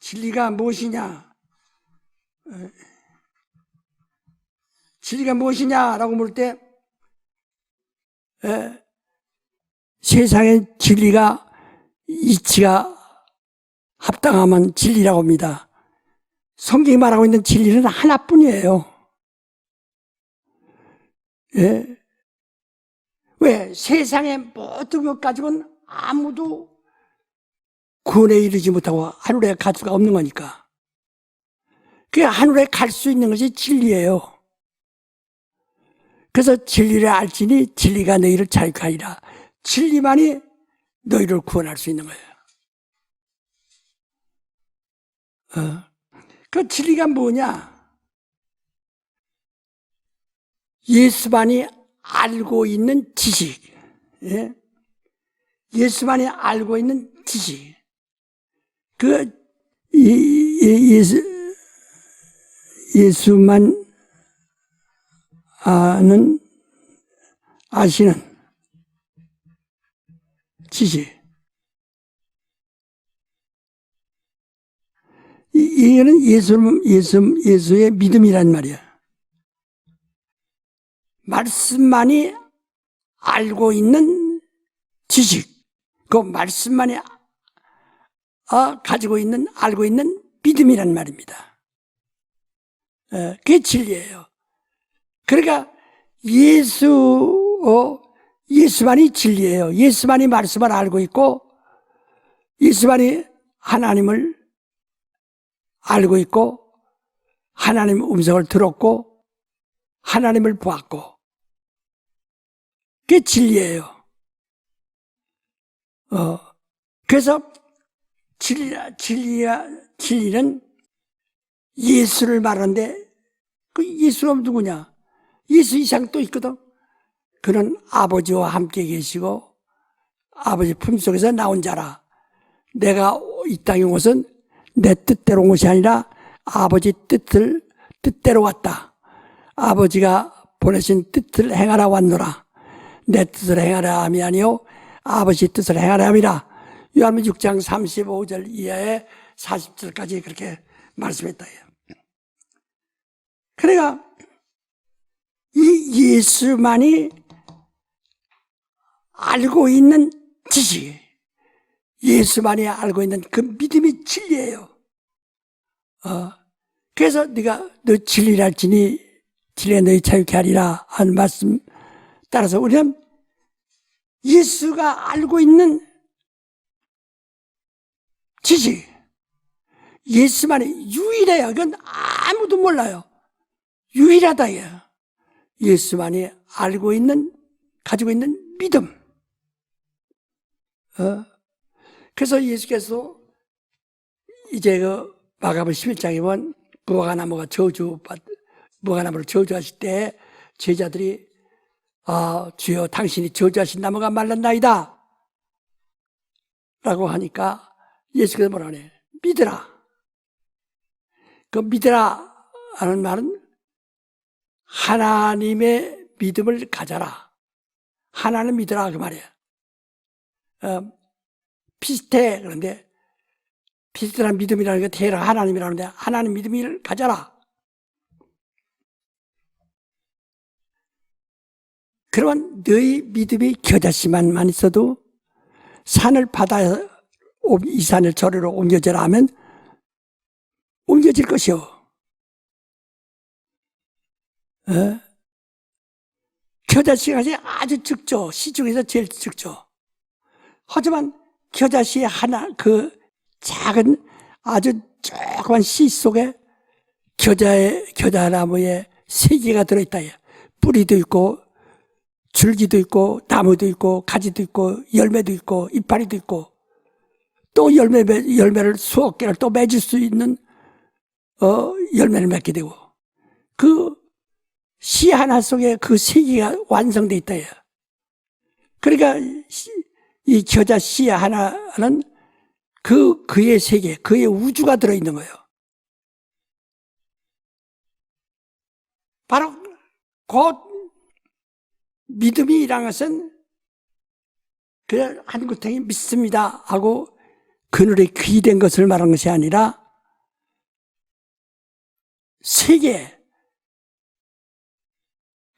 진리가 무엇이냐? 진리가 무엇이냐라고 물을 때 세상의 진리가 이치가 합당하면 진리라고 합니다. 성경이 말하고 있는 진리는 하나뿐이에요. 예. 왜? 세상의 모든 것 가지고는 아무도 구원에 이르지 못하고 하늘에 갈 수가 없는 거니까. 그 하늘에 갈 수 있는 것이 진리예요. 그래서 진리를 알지니 진리가 너희를 자유하리라. 진리만이 너희를 구원할 수 있는 거예요. 그 진리가 뭐냐? 예수만이 알고 있는 지식. 예? 예수만이 알고 있는 지식. 예수만 아시는 지식. 이거는 예수의 믿음이란 말이야. 말씀만이 알고 있는 지식. 그 말씀만이 알고 있는 믿음이란 말입니다. 그게 진리예요. 그러니까 예수만이 진리예요. 예수만이 말씀을 알고 있고, 예수만이 하나님을 알고 있고, 하나님 음성을 들었고, 하나님을 보았고, 그게 진리예요. 그래서 진리는 예수를 말하는데, 그 예수가 누구냐? 예수 이상 또 있거든. 그는 아버지와 함께 계시고 아버지 품속에서 나온 자라. 내가 이 땅에 온 것은 내 뜻대로 온 것이 아니라 아버지 뜻대로 왔다. 아버지가 보내신 뜻을 행하라 왔노라. 내 뜻을 행하라 함이 아니요 아버지 뜻을 행하라 함이라. 요한복음 6장 35절 이하에 40절까지 그렇게 말씀했다. 그러니까 이 예수만이 알고 있는 지식, 예수만이 알고 있는 그 믿음이 진리예요. 그래서 네가 너 진리를 알지니 진리에 너희 자유케 하리라 하는 말씀 따라서 우리는 예수가 알고 있는 지식, 예수만이 유일해요. 이건 아무도 몰라요. 유일하다. 예수만이 알고 있는, 가지고 있는 믿음. 그래서 예수께서 이제 그 마가복음 11장에 보면 무화과나무를 저주하실 때 제자들이 주여 당신이 저주하신 나무가 말랐나이다 라고 하니까 예수께서 뭐라 하네? 믿으라. 그 믿으라 하는 말은 하나님의 믿음을 가져라. 하나님 믿으라 그 말이에요. 비슷해. 그런데 비슷한 믿음이라는 게 대략 하나님이라는데 하나님 믿음을 가져라. 그러면 너희 믿음이 겨자씨만 있어도 산을 바다에 이 산을 저리로 옮겨져라 하면 옮겨질 것이요. 겨자씨가 아주 적죠. 씨 중에서 제일 적죠. 하지만 겨자씨 하나, 그 작은 아주 조그만 씨 속에 겨자나무에 세개가 들어있다. 뿌리도 있고, 줄기도 있고, 나무도 있고, 가지도 있고, 열매도 있고, 이파리도 있고, 또 열매를 수억 개를 또 맺을 수 있는, 열매를 맺게 되고, 그 씨 하나 속에 그 세개가 완성되어 있다. 그러니까, 이 겨자 씨 하나는 그의 세계, 그의 우주가 들어있는 거예요. 바로 곧 믿음이란 것은 그냥 한 구탱이 믿습니다 하고 그늘에 귀된 것을 말하는 것이 아니라 세계,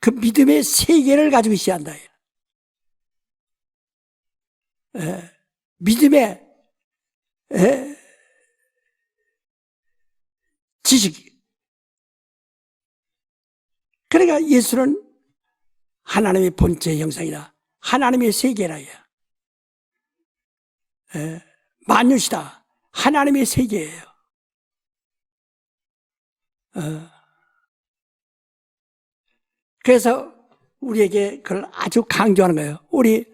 그 믿음의 세계를 가지고 있어야 한다. 믿음의 지식. 그러니까 예수는 하나님의 본체 형상이다. 하나님의 세계라. 만유시다. 하나님의 세계예요. 그래서 우리에게 그걸 아주 강조하는 거예요. 우리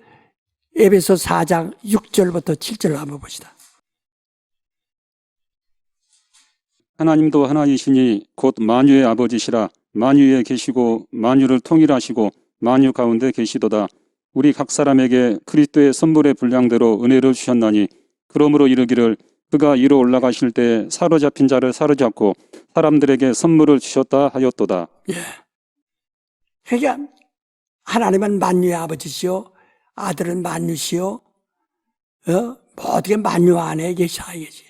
에베소 4장 6절부터 7절을 한번 봅시다. 하나님도 하나이시니 곧 만유의 아버지시라. 만유에 계시고 만유를 통일하시고 만유 가운데 계시도다. 우리 각 사람에게 그리스도의 선물의 분량대로 은혜를 주셨나니 그러므로 이르기를 그가 위로 올라가실 때 사로잡힌 자를 사로잡고 사람들에게 선물을 주셨다 하였도다. 예. 그러니까 하나님은 만유의 아버지시요 아들은 만유시요 모든 만유 안에 계셔 이거지.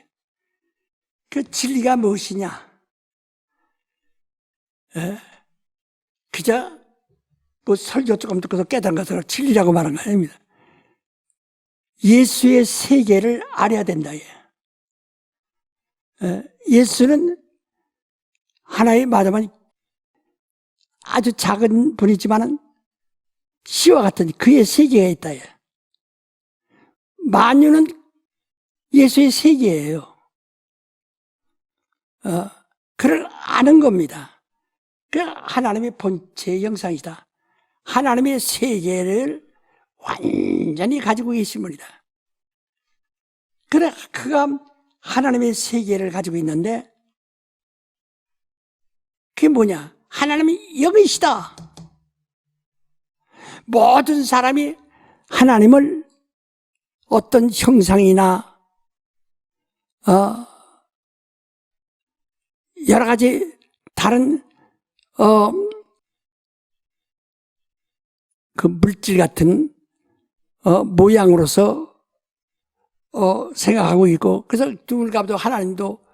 그 진리가 무엇이냐? 그저 뭐 설교 조금 듣고서 깨달은 것을 진리라고 말한 거 아닙니다. 예수의 세계를 알아야 된다. 예수는 하나의 말하면 아주 작은 분이지만은 씨와 같은 그의 세계가 있다. 만유는 예수의 세계예요. 그를 아는 겁니다. 그 하나님의 본체 형상이다. 하나님의 세계를 완전히 가지고 계신 분이다. 그래, 그가 하나님의 세계를 가지고 있는데 그게 뭐냐? 하나님이 영이시다. 모든 사람이 하나님을 어떤 형상이나 여러 가지 다른 그 물질 같은 모양으로서 생각하고 있고, 그래서 눈을 감도 하나님도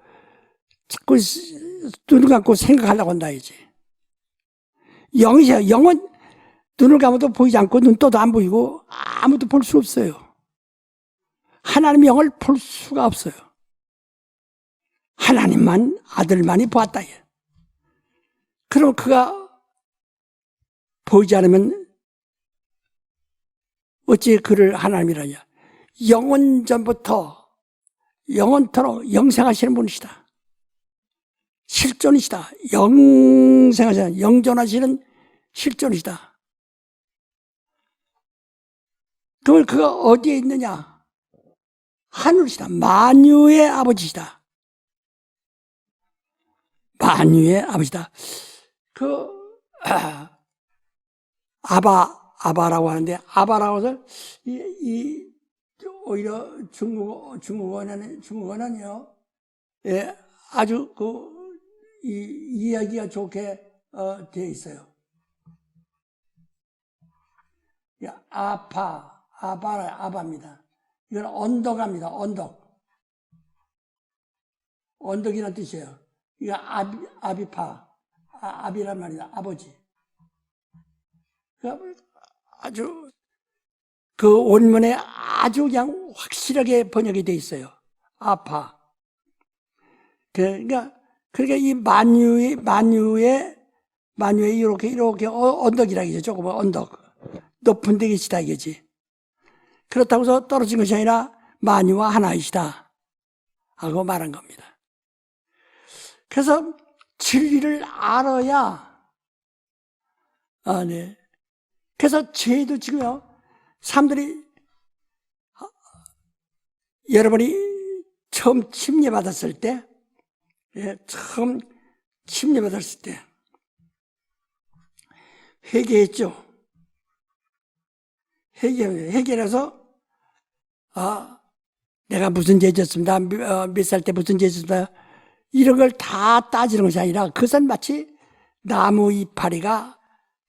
자꾸 눈을 감고 생각하려고 한다 이제. 영이죠. 영은 눈을 감아도 보이지 않고 눈 떠도 안 보이고 아무도 볼 수 없어요. 하나님의 영을 볼 수가 없어요. 하나님만, 아들만이 보았다. 그럼 그가 보이지 않으면 어찌 그를 하나님이라냐. 영원전부터 영원토록 영생하시는 분이시다. 실존이시다. 영생하시는, 영존하시는 실존이시다. 그걸 그가 어디에 있느냐? 하늘이시다. 만유의 아버지시다. 만유의 아버지다. 아바라고 하는데, 아바라고 해서, 오히려 중국어는요, 예, 아주 이야기가 좋게, 되어 있어요. 아바입니다. 이건 언덕합니다. 언덕이라는 뜻이에요. 이거 아비란 말이다. 아버지. 아주 그 원문에 아주 그냥 확실하게 번역이 돼 있어요. 아파. 그러니까 이 만유의 이렇게 언덕이라 이죠. 조금 언덕. 높은 데 계시다 이거지. 그렇다고 해서 떨어진 것이 아니라 만유와 하나이시다 하고 말한 겁니다. 그래서 진리를 알아야, 네. 그래서 죄도 지금요, 사람들이, 여러분이 처음 침례받았을 때, 회개했죠. 회개해서, 내가 무슨 죄 졌습니다. 몇 살 때 무슨 죄 졌습니다. 이런 걸 다 따지는 것이 아니라, 그것은 마치 나무 이파리가,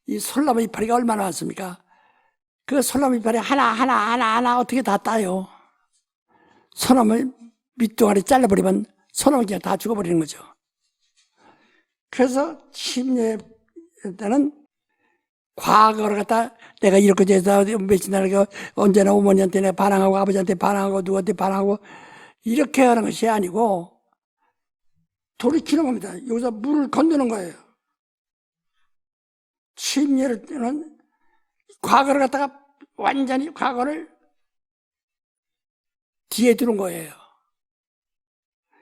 이 솔나무 이파리가 얼마나 많습니까? 그 솔나무 이파리 하나 어떻게 다 따요? 소나무 밑둥아리 잘라버리면 소나무 그냥 다 죽어버리는 거죠. 그래서 침례 때는 과거를 갖다 내가 이렇게 해서 며칠 날 언제나 어머니한테 내가 반항하고 아버지한테 반항하고 누구한테 반항하고 이렇게 하는 것이 아니고 돌이키는 겁니다. 여기서 물을 건드는 거예요. 침례를 때는 과거를 갖다가 완전히 과거를 뒤에 두는 거예요.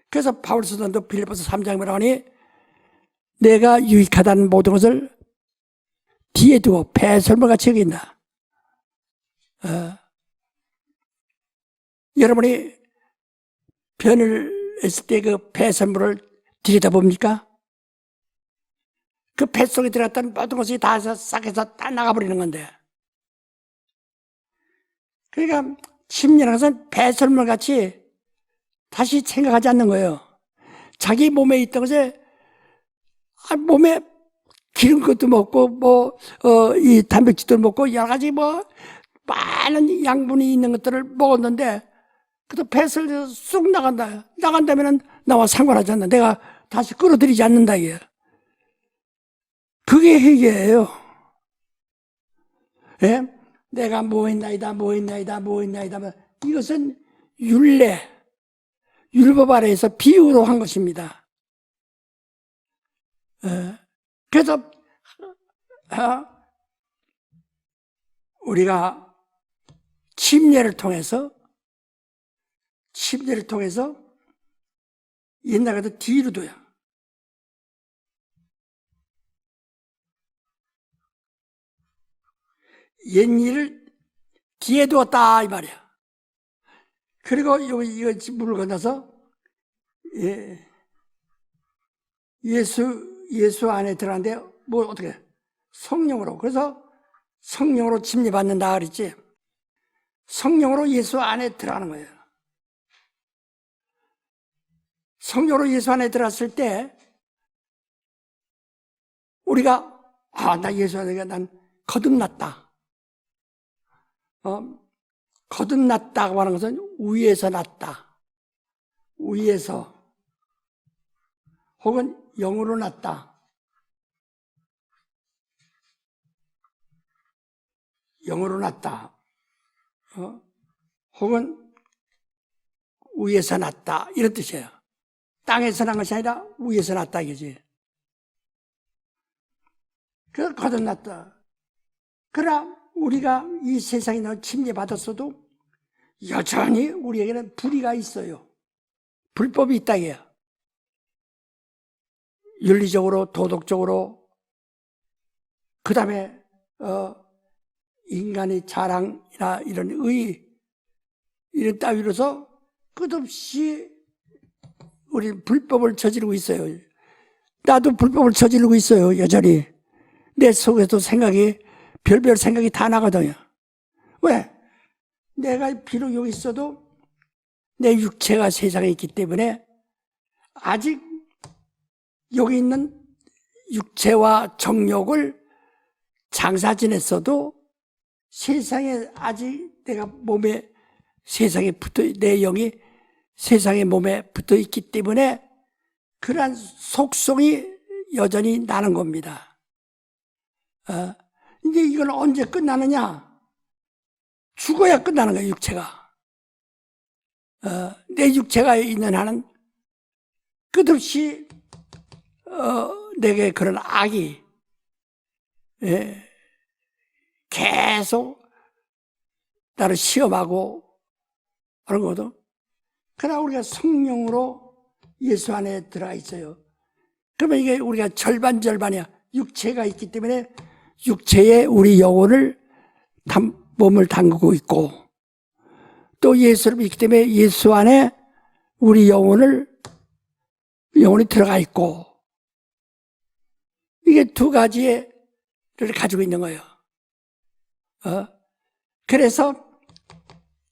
그래서 바울 사도도 빌립보서 3장에 말하니 내가 유익하다는 모든 것을 뒤에 두고 배설물같이 여긴다. 여러분이 변을 했을 때 그 배설물을 들여다봅니까? 그 뱃속에 들어갔던 모든 것이 다 싹해서 다 나가버리는 건데. 그러니까 침례라는 것은 배설물같이 다시 생각하지 않는 거예요. 자기 몸에 있던 것에 몸에 기름 것도 먹고 이 단백질도 먹고 여러 가지 많은 양분이 있는 것들을 먹었는데 그래도 배설에서 쑥 나간다. 나간다면은 나와 상관하지 않는다. 내가 다시 끌어들이지 않는다 이게. 그게 회개예요. 예? 내가 뭐했나이다. 이것은 율법 아래에서 비유로 한 것입니다. 그래서 우리가 침례를 통해서 옛날 같은 뒤로 둬요. 옛 일을 뒤에 두었다 이 말이야. 그리고 이거 물을 건너서 예수 안에 들어갔는데 어떻게 성령으로, 그래서 성령으로 침례받는다 그랬지. 성령으로 예수 안에 들어가는 거예요. 성령으로 예수 안에 들어갔을 때 우리가 나 예수 안에 난 거듭났다. 거듭났다고 하는 것은 위에서 났다. 위에서 혹은 영으로 났다. 영으로 났다. 혹은 위에서 났다. 이런 뜻이에요. 땅에서 난 것이 아니라 위에서 났다 이거지. 그래서 거듭났다. 그러나 우리가 이 세상에 침례받았어도 여전히 우리에게는 불의가 있어요. 불법이 있다 이거야. 윤리적으로, 도덕적으로, 그 다음에 인간의 자랑이나 이런 이런 따위로서 끝없이 우리 불법을 저지르고 있어요. 나도 불법을 저지르고 있어요. 여전히 내 속에도 생각이 별별 생각이 다 나거든요. 왜? 내가 비록 여기 있어도 내 육체가 세상에 있기 때문에 아직 여기 있는 육체와 정욕을 장사 지냈어도 세상에 아직 내가 몸에 세상에 내 영이 세상의 몸에 붙어 있기 때문에 그러한 속성이 여전히 나는 겁니다. 이제 이건 언제 끝나느냐? 죽어야 끝나는 거예요, 육체가. 내 육체가 있는 한은 끝없이 내게 그런 악이 계속 나를 시험하고 그런 거거든. 그러나 우리가 성령으로 예수 안에 들어가 있어요. 그러면 이게 우리가 절반이야. 육체가 있기 때문에 육체에 우리 영혼을 몸을 담그고 있고 또 예수를 믿기 때문에 예수 안에 우리 영혼이 들어가 있고 이게 두 가지를 가지고 있는 거예요. 그래서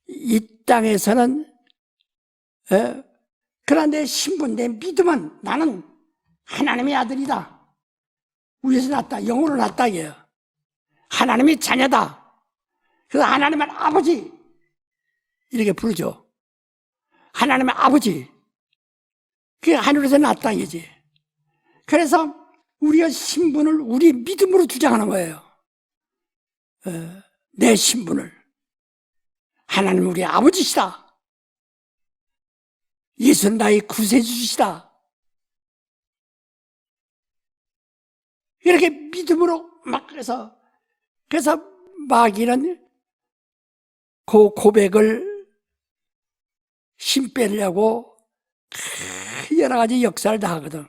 이 땅에서는 그러나 내 신분, 내 믿음은 나는 하나님의 아들이다. 위에서 났다. 영으로 났다 이게요. 하나님의 자녀다. 그래서 하나님은 아버지 이렇게 부르죠. 하나님의 아버지. 그게 하늘에서 났다 이거지. 그래서 우리의 신분을 우리 믿음으로 주장하는 거예요. 내 신분을. 하나님은 우리 아버지시다. 예수는 나의 구세주시다. 이렇게 믿음으로 막 그래서 마귀는 그 고백을 힘 빼려고 여러 가지 역사를 다 하거든.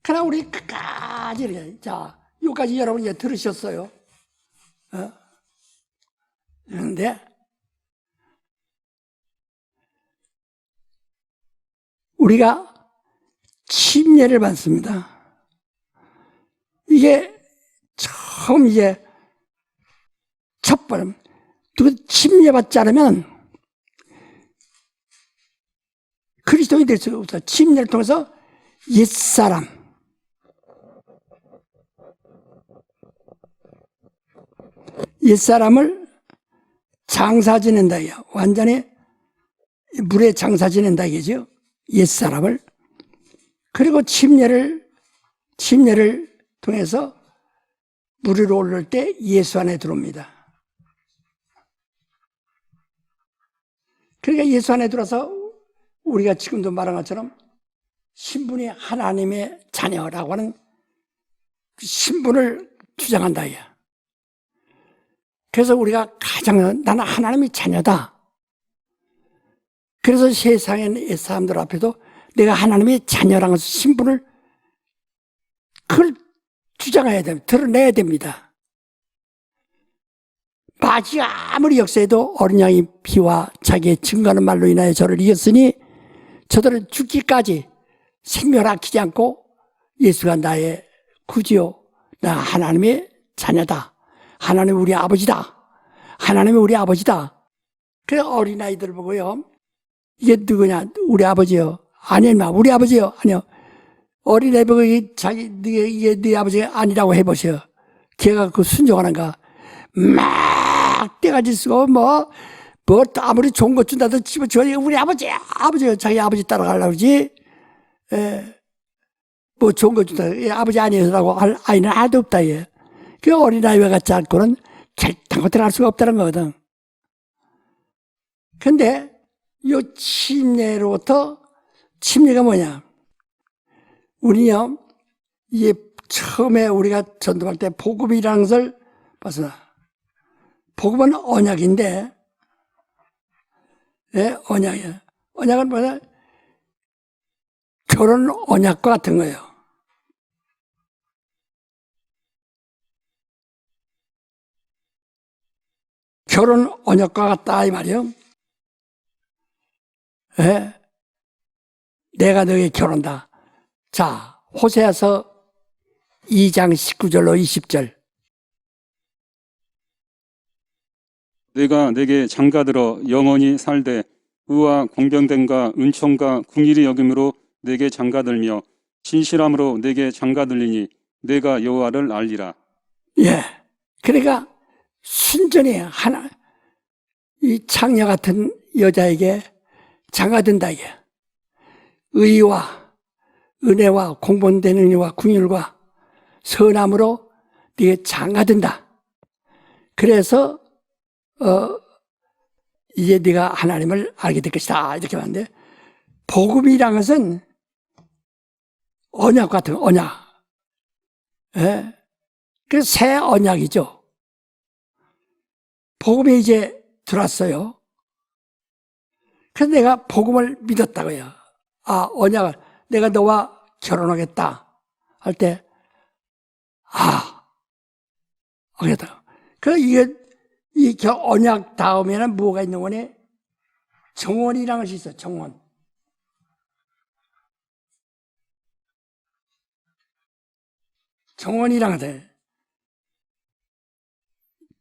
그러나 우리 끝까지 자, 여기까지 여러분 이제 들으셨어요. 그런데 우리가 침례를 받습니다. 이게 처음 이제 첫 번, 침례 받지 않으면 그리스도인이 될 수가 없어요. 침례를 통해서 옛사람을 장사 지낸다. 완전히 물에 장사 지낸다 이거죠. 옛사람을. 그리고 침례를 통해서 물 위로 오를 때 예수 안에 들어옵니다. 그러니까 예수 안에 들어서 우리가 지금도 말한 것처럼 신분이 하나님의 자녀라고 하는 그 신분을 주장한다. 그래서 우리가 나는 하나님의 자녀다. 그래서 세상의 사람들 앞에도 내가 하나님의 자녀라는 신분을 그걸 주장해야 됩니다. 드러내야 됩니다. 마귀가 아무리 역사해도 어린 양이 피와 자기의 증거하는 말로 인하여 저를 이겼으니 저들은 죽기까지 생명을 아끼지 않고 예수가 나의 구주요, 나 하나님의 자녀다. 하나님 우리 아버지다. 하나님이 우리 아버지다. 그래서 어린아이들 보고요, 이게 누구냐? 우리 아버지요. 아니, 우리 아버지요. 아니요. 어린애 보고 이게 네 아버지가 아니라고 해보세요. 걔가 그 순종하는가. 막 떼가지 쓰고 뭐 아무리 좋은 것 준다도 집어줘. 우리 아버지가 자기 아버지 따라가려고 그러지. 뭐 좋은 거 준다. 아버지 아니라고 할 아이는 하나도 없다. 얘. 그 어린아이와 같지 않고는 결단코 들어갈 수가 없다는 거거든. 근데 이 침례로부터 침례가 뭐냐? 우리요, 이게 처음에 우리가 전도할 때 복음이라는 것을 봤어. 복음은 언약인데, 예, 언약이야. 언약은 뭐냐? 결혼 언약과 같은 거예요. 결혼 언약과 같다 이 말이요. 예? 내가 너에게 결혼다. 자, 호세아서 2장 19절로 20절. 내가 내게 장가들어 영원히 살되 의와 공병됨과 은총과 궁일이 여김으로 내게 장가들며 신실함으로 내게 장가들리니 내가 여호와를 알리라. 예. 그러니까 순전히 이 창녀 같은 여자에게 장가든다 이게. 의와 은혜와 공본된 은혜와 궁율과 선함으로 네게 장가든다. 그래서 이제 네가 하나님을 알게 될 것이다 이렇게 말하는데, 복음이란 것은 언약 같은 언약. 예? 그 새 언약이죠. 복음이 이제 들어왔어요. 그래서 내가 복음을 믿었다고요. 아, 언약을 내가 너와 결혼하겠다 할 때, 하겠다. 그 이게 이 언약 다음에는 뭐가 있는 거니? 정원이라는 것이 있어. 정원. 정원이라는 것이.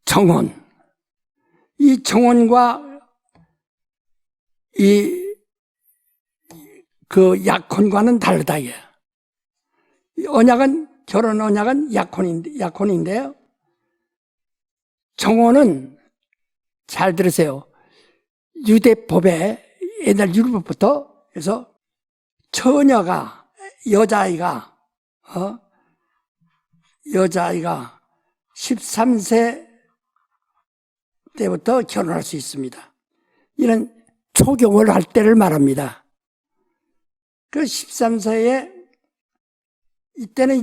정원. 이 정원과 그 약혼과는 다르다 이게. 언약은 결혼 언약은 약혼인데요. 정혼은 잘 들으세요. 유대법에 옛날 율법부터 해서 처녀가 여자아이가 13세 때부터 결혼할 수 있습니다. 이는 초경을 할 때를 말합니다. 그 13세에 이때는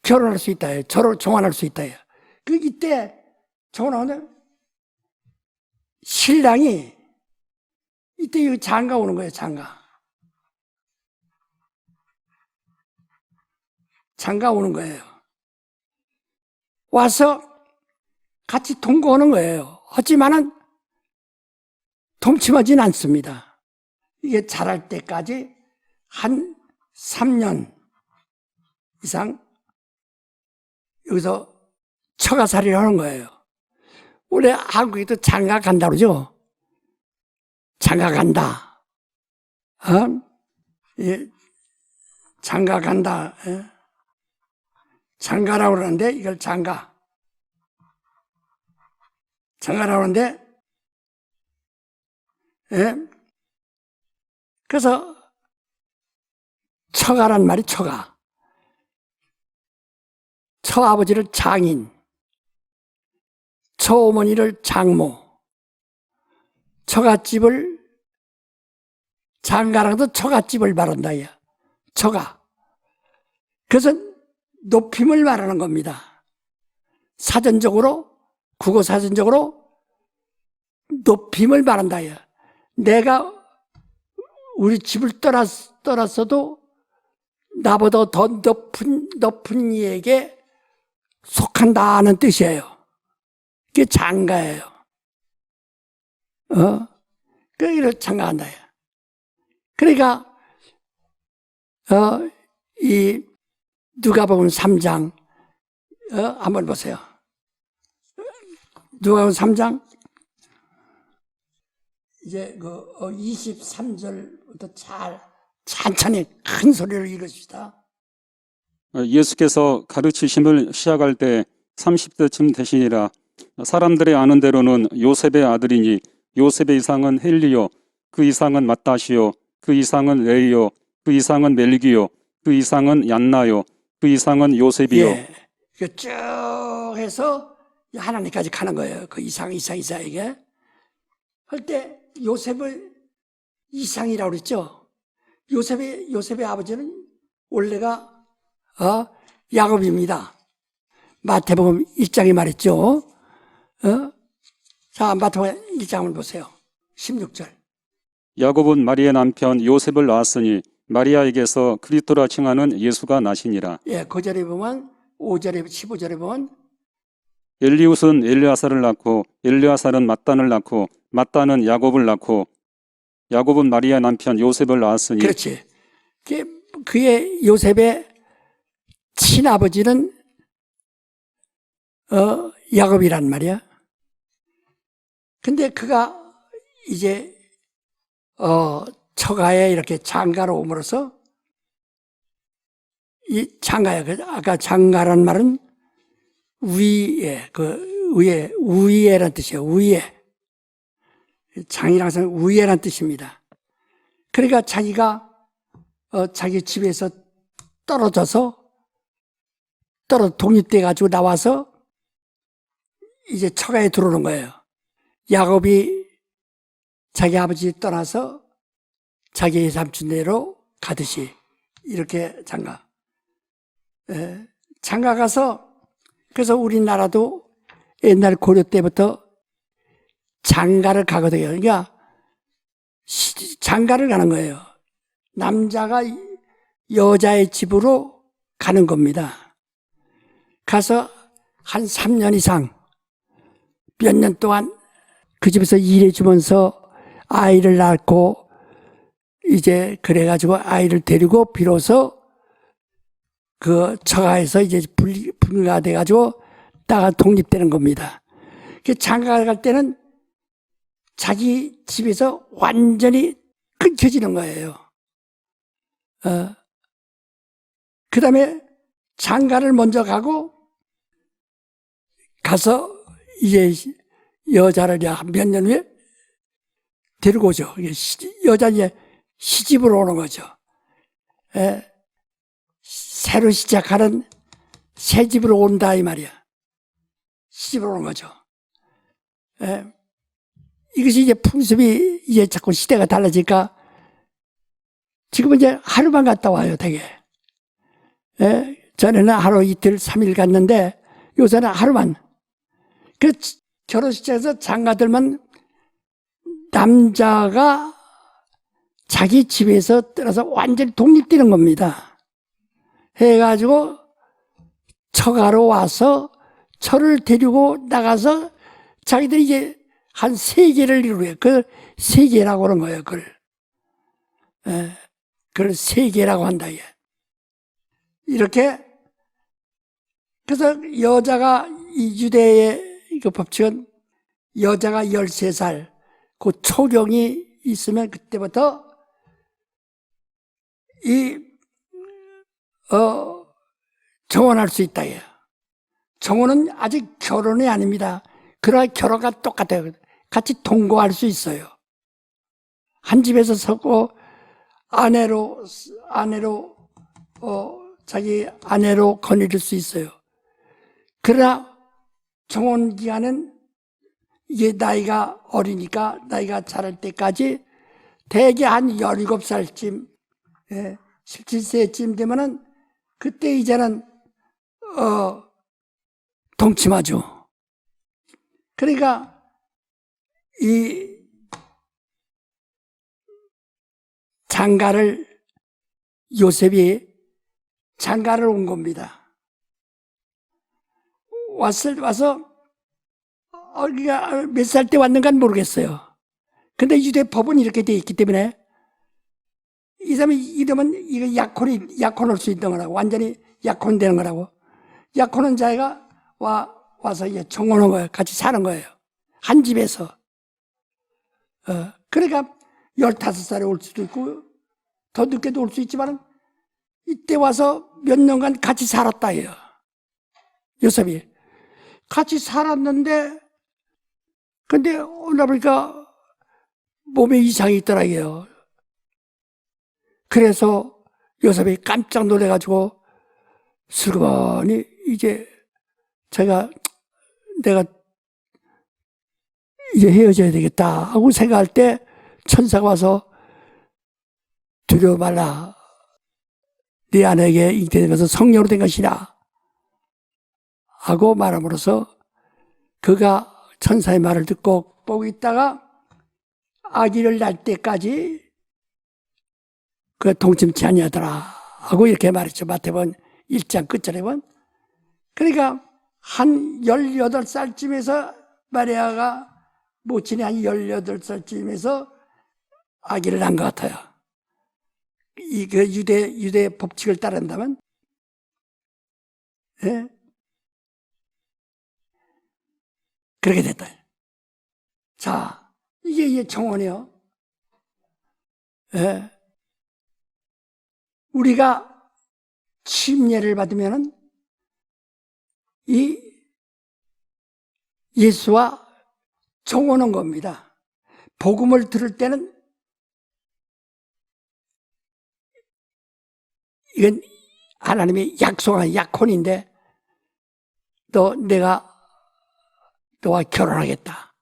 결혼할 수 있다. 정혼할 수 있다. 그 이때 정혼하면 신랑이 이때 장가 오는 거예요. 장가 오는 거예요. 와서 같이 동거하는 거예요. 하지만은 동침하진 않습니다. 이게 자랄 때까지 한 3년 이상 여기서 처가살이를 하는 거예요. 원래 한국에도 장가 간다 그러죠. 장가 간다. 예. 장가 간다. 예. 장가라고 그러는데 이걸 장가라고 그러는데, 예. 그래서 처가란 말이 처가. 처아버지를 장인, 처어머니를 장모, 처갓집을 장가랑도 처갓집을 말한다. 야. 처가. 그래서 높임을 말하는 겁니다. 사전적으로, 국어 사전적으로 높임을 말한다. 야. 내가 우리 집을 떠났어도 나보다 더 높은 이에게 속한다는 뜻이에요. 그게 장가예요. 그게 장가한다. 그러니까, 이 누가복음 3장, 한번 보세요. 누가복음 3장 이제 23절부터 천천히 큰 소리로 읽읍시다. 예수께서 가르치심을 시작할 때 30대쯤 되시니라. 사람들의 아는 대로는 요셉의 아들이니 요셉의 이상은 헬리요, 그 이상은 맏다시요, 그 이상은 레이요, 그 이상은 멜기요, 그 이상은 얀나요, 그 이상은 요셉이요. 예. 쭉 해서 하나님까지 가는 거예요. 그 이상에게. 할 때 요셉을 이상이라고 그랬죠. 요셉의 아버지는 원래가 야곱입니다. 마태복음 1장에 말했죠. 자, 마태복음 1장을 보세요. 16절. 야곱은 마리아의 남편 요셉을 낳았으니 마리아에게서 그리스도라 칭하는 예수가 나시니라. 예, 그 절에 보면 5절에 15절에 보면 엘리웃은 엘르아살을 낳고 엘르아살은 맏단을 낳고 맏단은 야곱을 낳고 야곱은 마리아의 남편 요셉을 낳았으니. 그렇지. 그의 요셉의 친아버지는 야곱이란 말이야. 근데 그가 이제 처가에 이렇게 장가로 옴으로써 이 장가야. 아까 장가란 말은 우위에란 뜻이에요. 우위에. 장이랑 우위에란 뜻입니다. 그러니까 자기가 자기 집에서 독립돼 가지고 나와서 이제 처가에 들어오는 거예요. 야곱이 자기 아버지 떠나서 자기 삼촌네로 가듯이 이렇게 장가 가서, 그래서 우리나라도 옛날 고려 때부터 장가를 가거든요. 그러니까 장가를 가는 거예요. 남자가 여자의 집으로 가는 겁니다. 가서 한 3년 이상 몇 년 동안 그 집에서 일해주면서 아이를 낳고 이제 그래가지고 아이를 데리고 비로소 그 처가에서 이제 분리가 돼가지고 나가 독립되는 겁니다. 그 장가 갈 때는 자기 집에서 완전히 끊겨지는 거예요. 그 다음에 장가를 먼저 가서 이제 여자를 몇 년 후에 데리고 오죠. 여자 이제 시집으로 오는 거죠. 새로 시작하는 새 집으로 온다 이 말이야. 시집으로 오는 거죠. 이것이 이제 풍습이 이제 자꾸 시대가 달라지니까 지금은 이제 하루만 갔다 와요, 되게. 전에는 하루 이틀 3일 갔는데 요새는 하루만. 그 결혼식장에서 장가들만 남자가 자기 집에서 떠나서 완전히 독립되는 겁니다. 해가지고 처가로 와서 처를 데리고 나가서 자기들이 이제 한 세계를 이루어요. 그걸 세계라고 하는 거예요. 그걸 세계라고 한다. 이렇게. 그래서 여자가 이 유대의 그 법칙은 여자가 13살 그 초경이 있으면 그때부터 정혼할 수 있다. 정혼은 아직 결혼이 아닙니다. 그러나 결혼과 똑같아요. 같이 동거할 수 있어요. 한 집에서 서고 자기 아내로 거느릴 수 있어요. 그러나 정혼 기간은 이게 나이가 어리니까 나이가 자랄 때까지 대개 한 17살쯤, 17세쯤 되면은 그때 이제는 동침하죠. 그러니까 이 장가를 요셉이 장가를 온 겁니다. 와서 몇 살 때 왔는가는 모르겠어요. 근데 유대 법은 이렇게 돼 있기 때문에 이 사람이 이러면 이거 약혼할 수 있는 거라고. 완전히 약혼되는 거라고. 약혼한 자가 와서 이제 정혼한 거예요. 같이 사는 거예요. 한 집에서. 그러니까 15살에 올 수도 있고 더 늦게도 올 수 있지만 이때 와서 몇 년간 같이 살았다예요. 요셉이 같이 살았는데 근데 어느 날 보니까 몸에 이상이 있더라고요. 그래서 요셉이 깜짝 놀래가지고 슬그머니 이제 내가 이제 헤어져야 되겠다 하고 생각할 때 천사가 와서 두려워 말라. 네 아내에게 잉태된 것은 성령으로 된 것이라 하고 말함으로써 그가 천사의 말을 듣고 보고 있다가 아기를 낳을 때까지 그 동침치 아니하더라 하고 이렇게 말했죠. 마태복음 1장 끝절에 보면. 그러니까 한 18살쯤에서 마리아가 모친이 한 18살쯤에서 아기를 낳은 것 같아요. 그 유대 법칙을 따른다면, 예? 그렇게 됐다. 자, 이게 정원이요. 예? 우리가 침례를 받으면은 이 예수와 정원한 겁니다. 복음을 들을 때는 이건 하나님의 약속한 약혼인데 내가 너와 결혼하겠다.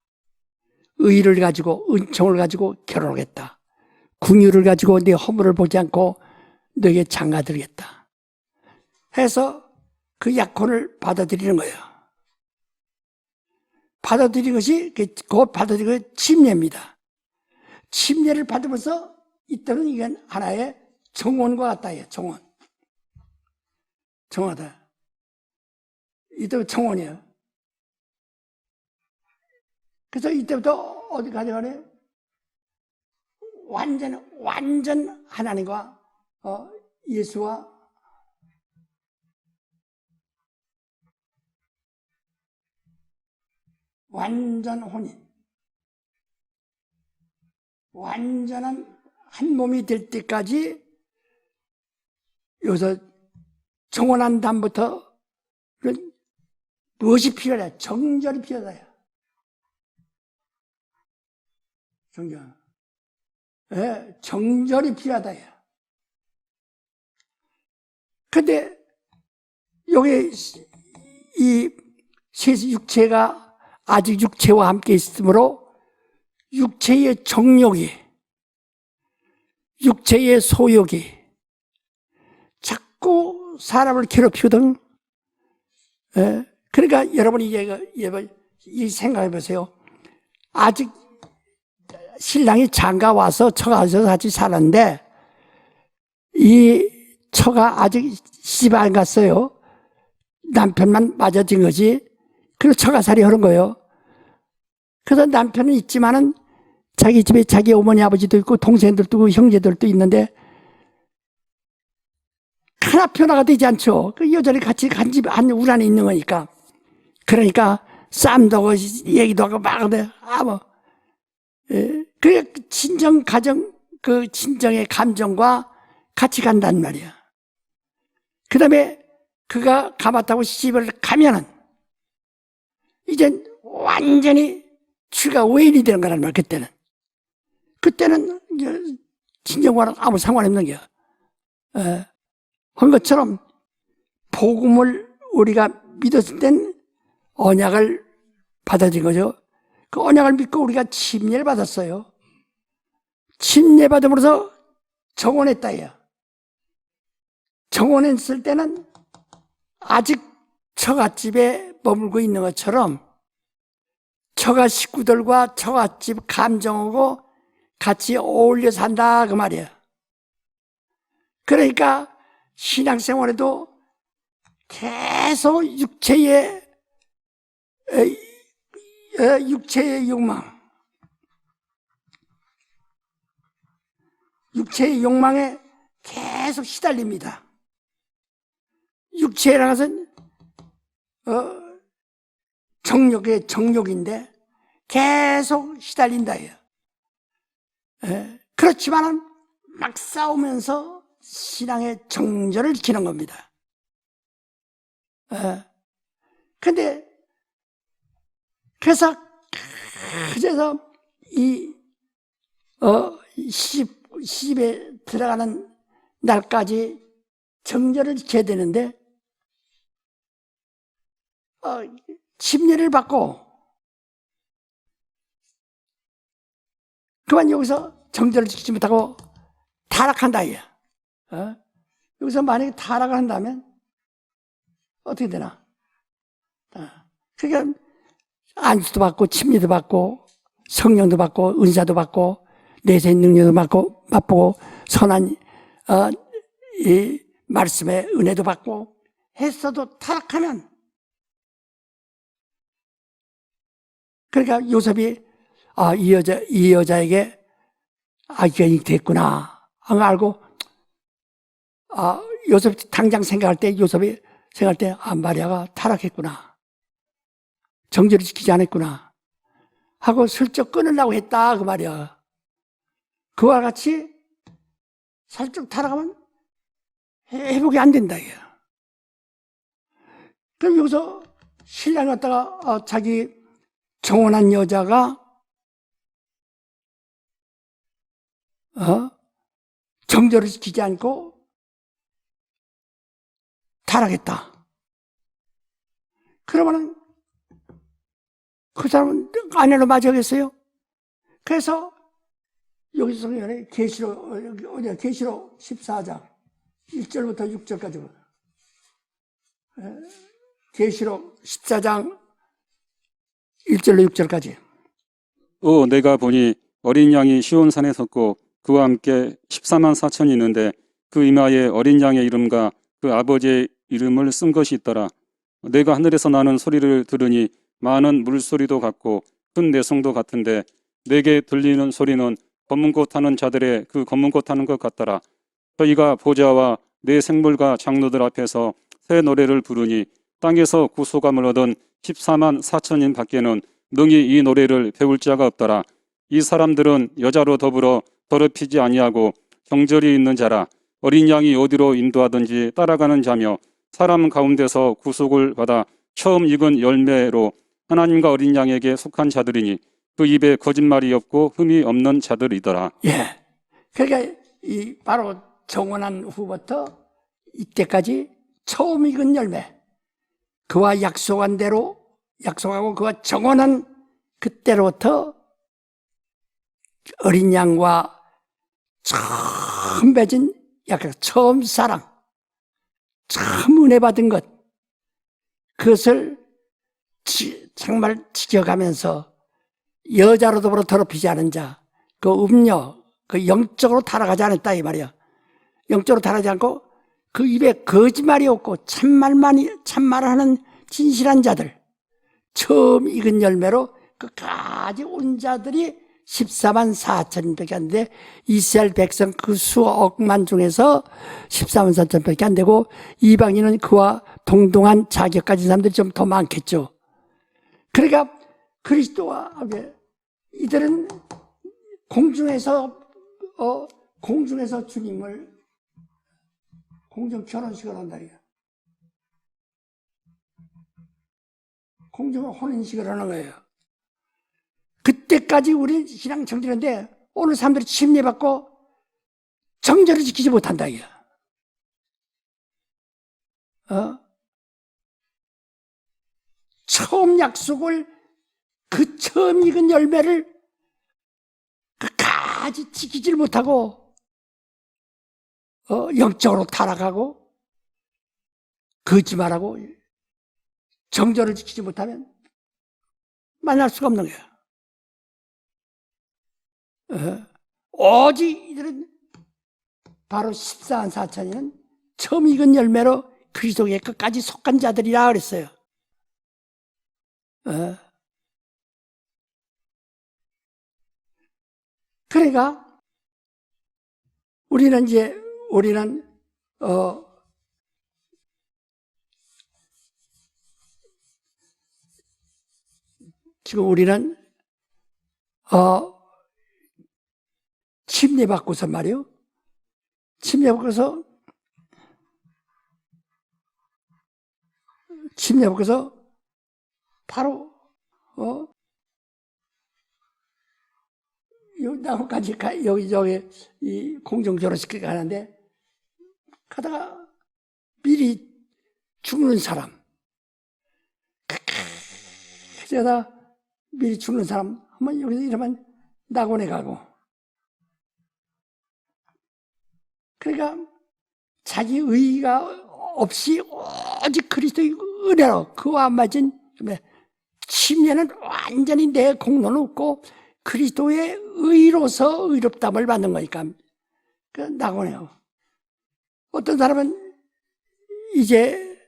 의를 가지고 은총을 가지고 결혼하겠다. 궁유를 가지고 네 허물을 보지 않고 너에게 장가들겠다 해서 그 약혼을 받아들이는 거예요. 받아들인 것이 곧 받아들인 것이 침례입니다. 침례를 받으면서 이때는 이건 하나의 정원과 같다. 정원하다. 이때 정원이에요. 그래서 이때부터 어디 가져가네? 완전 하나님과 예수와 완전 혼인, 완전한 한 몸이 될 때까지 여기서 정원한 다음부터 무엇이 필요하냐? 정절이 필요하다. 정절. 예, 정절이 필요하다. 근데 여기 이 육체가 아직 육체와 함께 있으므로 육체의 정욕이, 육체의 소욕이 자꾸 사람을 괴롭히거든. 예, 그러니까 여러분이 이 생각해 보세요. 아직 신랑이 장가 와서 처가 와서 같이 살았는데 이 처가 아직 시집 안 갔어요. 남편만 맞아진 거지. 그리고 처가살이 하는 거예요. 그래서 남편은 있지만은 자기 집에 자기 어머니 아버지도 있고 동생들도 있고 형제들도 있는데 하나 변화가 되지 않죠. 그 여전히 같이 한 집 한 울 안에 있는 거니까. 그러니까 싸움도 하고 얘기도 하고 막 하는데 그 친정 가정 그 친정의 감정과 같이 간단 말이야. 그 다음에 그가 가마타고 시집을 가면은 이젠 완전히 쥐가 외인이 되는 거란 말이야. 그때는 이제 친정과는 아무 상관없는 거야. 한 것처럼 복음을 우리가 믿었을 땐 언약을 받아진 거죠. 그 언약을 믿고 우리가 침례를 받았어요. 침례 받음으로써 정원했다. 정원했을 때는 아직 처갓집에 머물고 있는 것처럼 처가 식구들과 처갓집 감정하고 같이 어울려 산다 그 말이에요. 그러니까 신앙생활에도 계속 육체의 욕망에 계속 시달립니다. 육체라는 것은 정욕의 정욕인데 계속 시달린다. 그렇지만은 막 싸우면서 신앙의 정절을 지키는 겁니다. 근데 그래서 이 시집에 들어가는 날까지 정절을 지켜야 되는데 침례를 받고 그만 여기서 정절을 지키지 못하고 타락한다 이야. 여기서 만약에 타락을 한다면 어떻게 되나? 그러니까 안수도 받고 침례도 받고 성령도 받고 은사도 받고 내세인 능력도 받고 맛보고 선한 이 말씀의 은혜도 받고 했어도 타락하면 그러니까 요셉이 이 여자에게 아기가 됐구나 알고 요셉 당장 생각할 때 마리아가 타락했구나 정절을 지키지 않았구나 하고 슬쩍 끊으려고 했다 그 말이야. 그와 같이 살짝 타락하면 회복이 안 된다 이게. 그럼 여기서 신랑이 갖다가 자기 정혼한 여자가 정절을 지키지 않고 타락했다. 그러면은 그 사람은 아내로 맞아야겠어요? 그래서 여기서 계시록 14장 1절부터 6절까지 계시록 14장 1절로 6절까지 내가 보니 어린 양이 시온산에 섰고 그와 함께 14만 4천이 있는데 그 이마에 어린 양의 이름과 그 아버지의 이름을 쓴 것이 있더라. 내가 하늘에서 나는 소리를 들으니 많은 물소리도 같고 큰 내성도 같은데 내게 들리는 소리는 검은 꽃 타는 자들의 그 검은 꽃 타는 것 같더라. 저희가 보좌와 내 생물과 장로들 앞에서 새 노래를 부르니 땅에서 구소감을 얻은 14만 4천인 밖에는 능히 이 노래를 배울 자가 없더라. 이 사람들은 여자로 더불어 더럽히지 아니하고 정절이 있는 자라. 어린 양이 어디로 인도하든지 따라가는 자며 사람 가운데서 구속을 받아 처음 익은 열매로 하나님과 어린 양에게 속한 자들이니 그 입에 거짓말이 없고 흠이 없는 자들이더라. 예. 그러니까 바로 정혼한 후부터 이때까지 처음 익은 열매 그와 약속한 대로 약속하고 그와 정혼한 그때로부터 어린 양과 처음 맺은 약간 처음 사랑 처음 은혜 받은 것 그것을 정말 지켜가면서 여자로 더불어 더럽히지 않은 자, 그 음녀, 그 영적으로 타락하지 않았다 이 말이야. 영적으로 타락하지 않고 그 입에 거짓말이 없고 참말을 하는 진실한 자들, 처음 익은 열매로 끝까지 온 자들이 14만 4천밖에 안 돼. 이스라엘 백성 그 수억만 중에서 14만 4천밖에 안 되고 이방인은 그와 동등한 자격 가진 사람들이 좀 더 많겠죠. 그러니까 그리스도와 이들은 공중에서 주님을 공중 결혼식을 한다리야. 공중 혼인식을 하는 거예요. 그때까지 우리 신앙 정절인데 오늘 사람들이 침례받고 정절을 지키지 못한다 이게. 처음 약속을 그 처음 익은 열매를 끝까지 지키질 못하고 영적으로 타락하고 거짓말하고 정절을 지키지 못하면 만날 수가 없는 거야. 오직 이들은 바로 14만 4천이는 처음 익은 열매로 그리스도에 끝까지 속한 자들이라 그랬어요. 그러니까 우리는 지금 우리는 침례받고서 말이요. 침례받고서 바로 여기 나무까지 여기 이 공정 결혼식 가는데 가다가 미리 죽는 사람, 그러다 미리 죽는 사람 한번 여기서 이러면 낙원에 가고, 그러니까 자기 의의가 없이 오직 그리스도의 은혜로 그와 맞은 침례는 완전히 내 공로는 없고 그리스도의 의로서 의롭담을 받는 거니까 그 낙원에요. 어떤 사람은 이제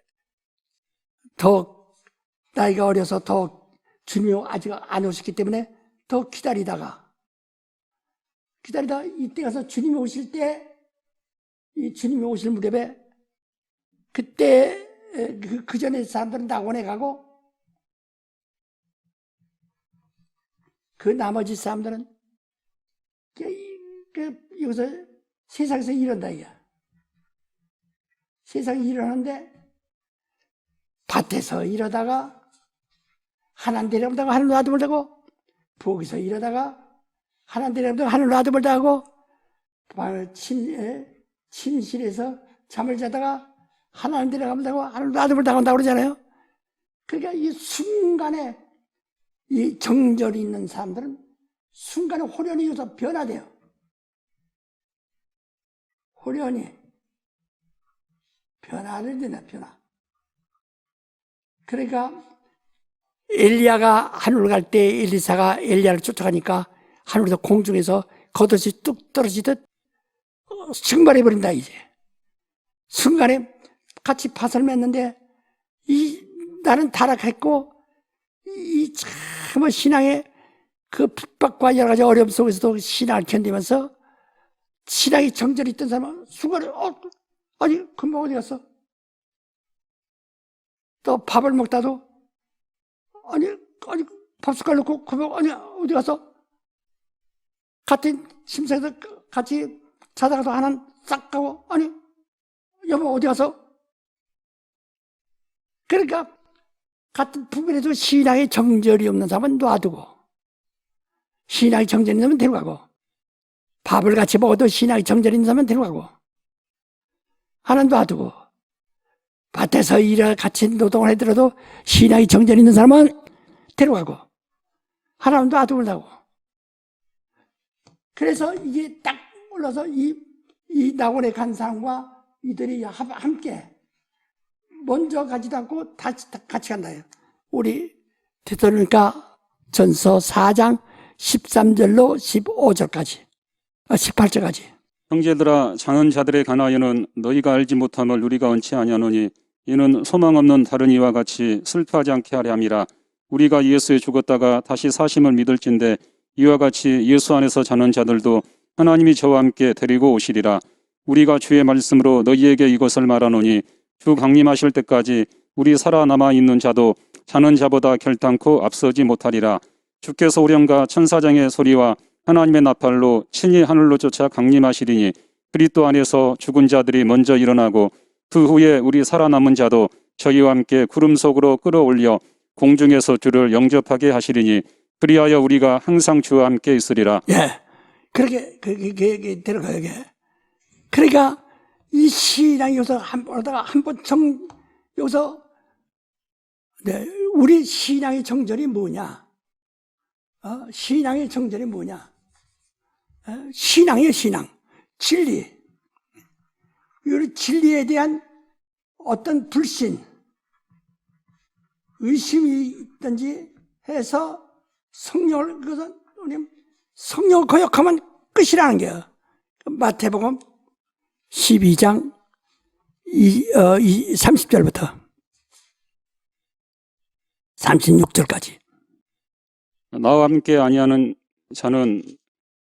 더 나이가 어려서 더 주님이 아직 안 오셨기 때문에 더 기다리다가 이때 가서 주님이 오실 때 이 주님이 오실 무렵에 그때 그 전에 사람들은 낙원에 가고 그 나머지 사람들은 여기서 세상에서 이런다 이거야. 세상에 일어나는데 밭에서 이러다가 하나님 데려온다고 하늘 놔두면 되고, 부엌에서 이러다가 하나님 데려온다고 하늘 놔두면 되고, 침실에서 잠을 자다가 하나님 데려가면 되고 하늘 놔두면 당한다고 그러잖아요. 그러니까 이 순간에 이 정절이 있는 사람들은 순간에 호련이 요소 변화돼요. 호련이 변화를 되나 변화. 그러니까 엘리야가 하늘 갈 때 엘리사가 엘리야를 쫓아가니까 하늘에서 공중에서 겉옷이 뚝 떨어지듯 증발해버린다 이제. 순간에 같이 밭을 맺는데 나는 타락했고 이 참 신앙의 그 핍박과 여러 가지 어려움 속에서도 신앙을 견디면서 신앙이 정절이 있던 사람은 순간에 아니 금방 어디 갔어? 또 밥을 먹다도 아니 밥 숟갈 넣고 금방 아니 어디 갔어? 같은 침상에서 같이 자다가도 하나는 싹 가고 아니 여보 어디 갔어? 그러니까 같은 부분에도 신앙의 정절이 없는 사람은 놔두고 신앙의 정절이 있는 사람은 데려가고 밥을 같이 먹어도 신앙의 정절이 있는 사람은 데려가고 하나는 놔두고 밭에서 일을 같이 노동을 해더라도 신앙의 정절이 있는 사람은 데려가고 하나는 놔두고 나고. 그래서 이게 딱 올라서 이 낙원에 간 사람과 이들이 함께 먼저 가지도 않고 같이 간다. 우리 데살로니가 전서 4장 13절로 15절까지 18절까지. 형제들아, 자는 자들에 관하여는 너희가 알지 못함을 우리가 원치 아니하노니 이는 소망 없는 다른 이와 같이 슬퍼하지 않게 하려 함이라. 우리가 예수에 죽었다가 다시 사심을 믿을진대 이와 같이 예수 안에서 자는 자들도 하나님이 저와 함께 데리고 오시리라. 우리가 주의 말씀으로 너희에게 이것을 말하노니 주 강림하실 때까지 우리 살아남아 있는 자도 자는 자보다 결단코 앞서지 못하리라. 주께서 오련과 천사장의 소리와 하나님의 나팔로 친히 하늘로 쫓아 강림하시리니 그리스도 안에서 죽은 자들이 먼저 일어나고 그 후에 우리 살아남은 자도 저희와 함께 구름 속으로 끌어올려 공중에서 주를 영접하게 하시리니 그리하여 우리가 항상 주와 함께 있으리라. 예, 그렇게 데려가요. 그러니까 이 신앙이 여기서 한번 여기서 우리 신앙의 정절이 뭐냐? 신앙의 정절이 뭐냐? 신앙이에요, 신앙. 진리. 이 진리에 대한 어떤 불신, 의심이 있든지 해서 성령을 거역하면 끝이라는 거예요. 마태복음 12장 30절부터 36절까지. 나와 함께 아니하는 자는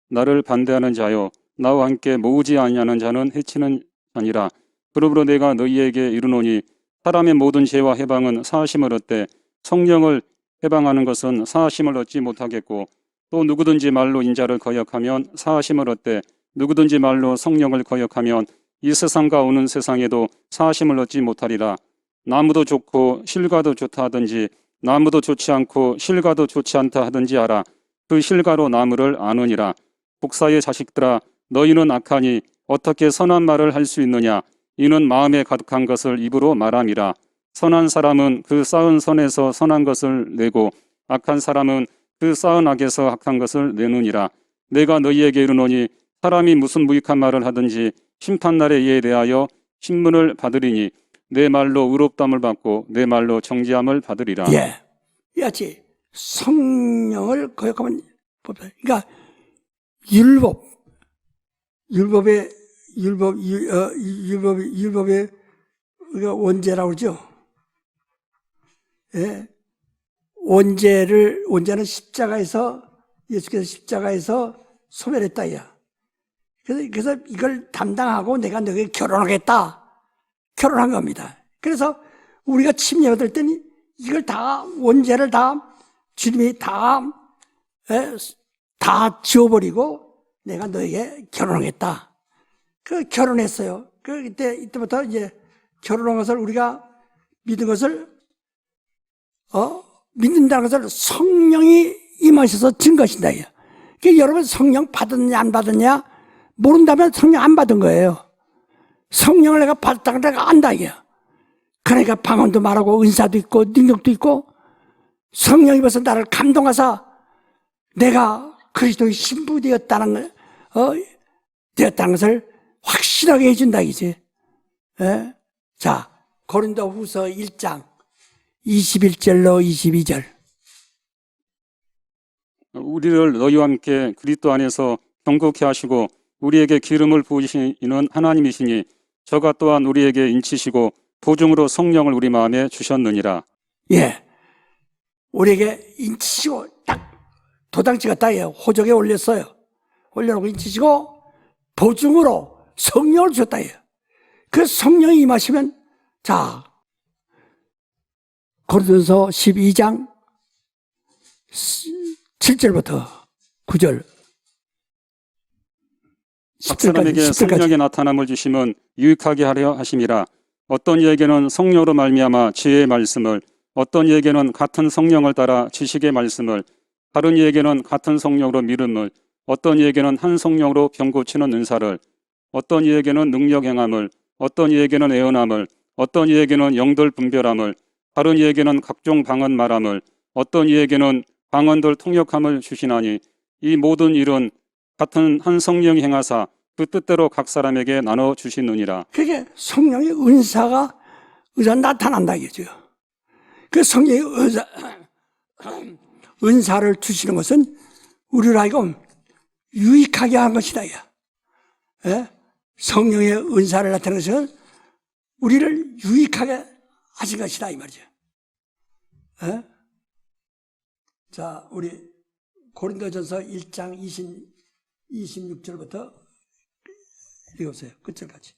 나를 반대하는 자요 나와 함께 모으지 아니하는 자는 해치는 자니라. 그러므로 내가 너희에게 이르노니 사람의 모든 죄와 해방은 사하심을 얻되 성령을 해방하는 것은 사하심을 얻지 못하겠고 또 누구든지 말로 인자를 거역하면 사하심을 얻되 누구든지 말로 성령을 거역하면 이 세상과 오는 세상에도 사하심을 얻지 못하리라. 나무도 좋고 실과도 좋다 하든지 나무도 좋지 않고 실과도 좋지 않다 하든지 알아. 그 실과로 나무를 아느니라. 복사의 자식들아, 너희는 악하니 어떻게 선한 말을 할 수 있느냐? 이는 마음에 가득한 것을 입으로 말함이라. 선한 사람은 그 쌓은 선에서 선한 것을 내고 악한 사람은 그 쌓은 악에서 악한 것을 내느니라. 내가 너희에게 이르노니 사람이 무슨 무익한 말을 하든지 심판날에 이에 대하여 신문을 받으리니 내 말로 의롭담을 받고 내 말로 정죄함을 받으리라. 예. 이같이 성령을 거역하면 법이다. 그러니까 율법의 우리가 원죄라고 그러죠. 예. 원죄는 십자가에서 예수께서 십자가에서 소멸했다. 야. 그래서 이걸 담당하고 내가 너에게 결혼하겠다. 결혼한 겁니다. 그래서 우리가 침례받을 때는 이걸 다 원죄를 다 주님이 다 지워버리고 내가 너에게 결혼하겠다. 그 결혼했어요. 이때부터 이제 결혼한 것을 우리가 믿은 것을 믿는다는 것을 성령이 임하셔서 증거하신다. 그러니까 여러분 성령 받았냐 안 받았냐 모른다면 성령 안 받은 거예요. 성령을 내가 받았다는 내가 안다. 그러니까 방언도 말하고 은사도 있고 능력도 있고 성령이 벌써 나를 감동하사 내가 그리스도의 신부 되었다는 것을 확실하게 해준다 이제. 예? 자, 고린도후서 1장 21절로 22절. 우리를 너희와 함께 그리스도 안에서 경고케 하시고 우리에게 기름을 부으시는 하나님이시니 저가 또한 우리에게 인치시고 보증으로 성령을 우리 마음에 주셨느니라. 예, 우리에게 인치시고 딱 도당지가 따요. 호적에 올렸어요. 올려놓고 인치시고 보증으로 성령을 주셨다. 그 성령이 임하시면 자 고린도서 12장 7절부터 9절 각 사람에게 성령의 나타남을 주심은 유익하게 하려 하심이라. 어떤 이에게는 성령으로 말미암아 지혜의 말씀을, 어떤 이에게는 같은 성령을 따라 지식의 말씀을, 다른 이에게는 같은 성령으로 믿음을, 어떤 이에게는 한 성령으로 병 고치는 은사를, 어떤 이에게는 능력 행함을, 어떤 이에게는 애언함을, 어떤 이에게는 영들 분별함을, 다른 이에게는 각종 방언 말함을, 어떤 이에게는 방언들 통역함을 주시나니 이 모든 일은 같은 한 성령이 행하사 그 뜻대로 각 사람에게 나눠 주시느니라. 그게 성령의 은사 나타난다 이거죠. 그 성령의 은사를 주시는 것은 우리를 하여금 유익하게 한 것이다. 예? 성령의 은사를 나타내는 것은 우리를 유익하게 하신 것이다 이 말이죠. 예? 자, 우리 고린도전서 1장 26절부터 읽어보세요. 끝절까지.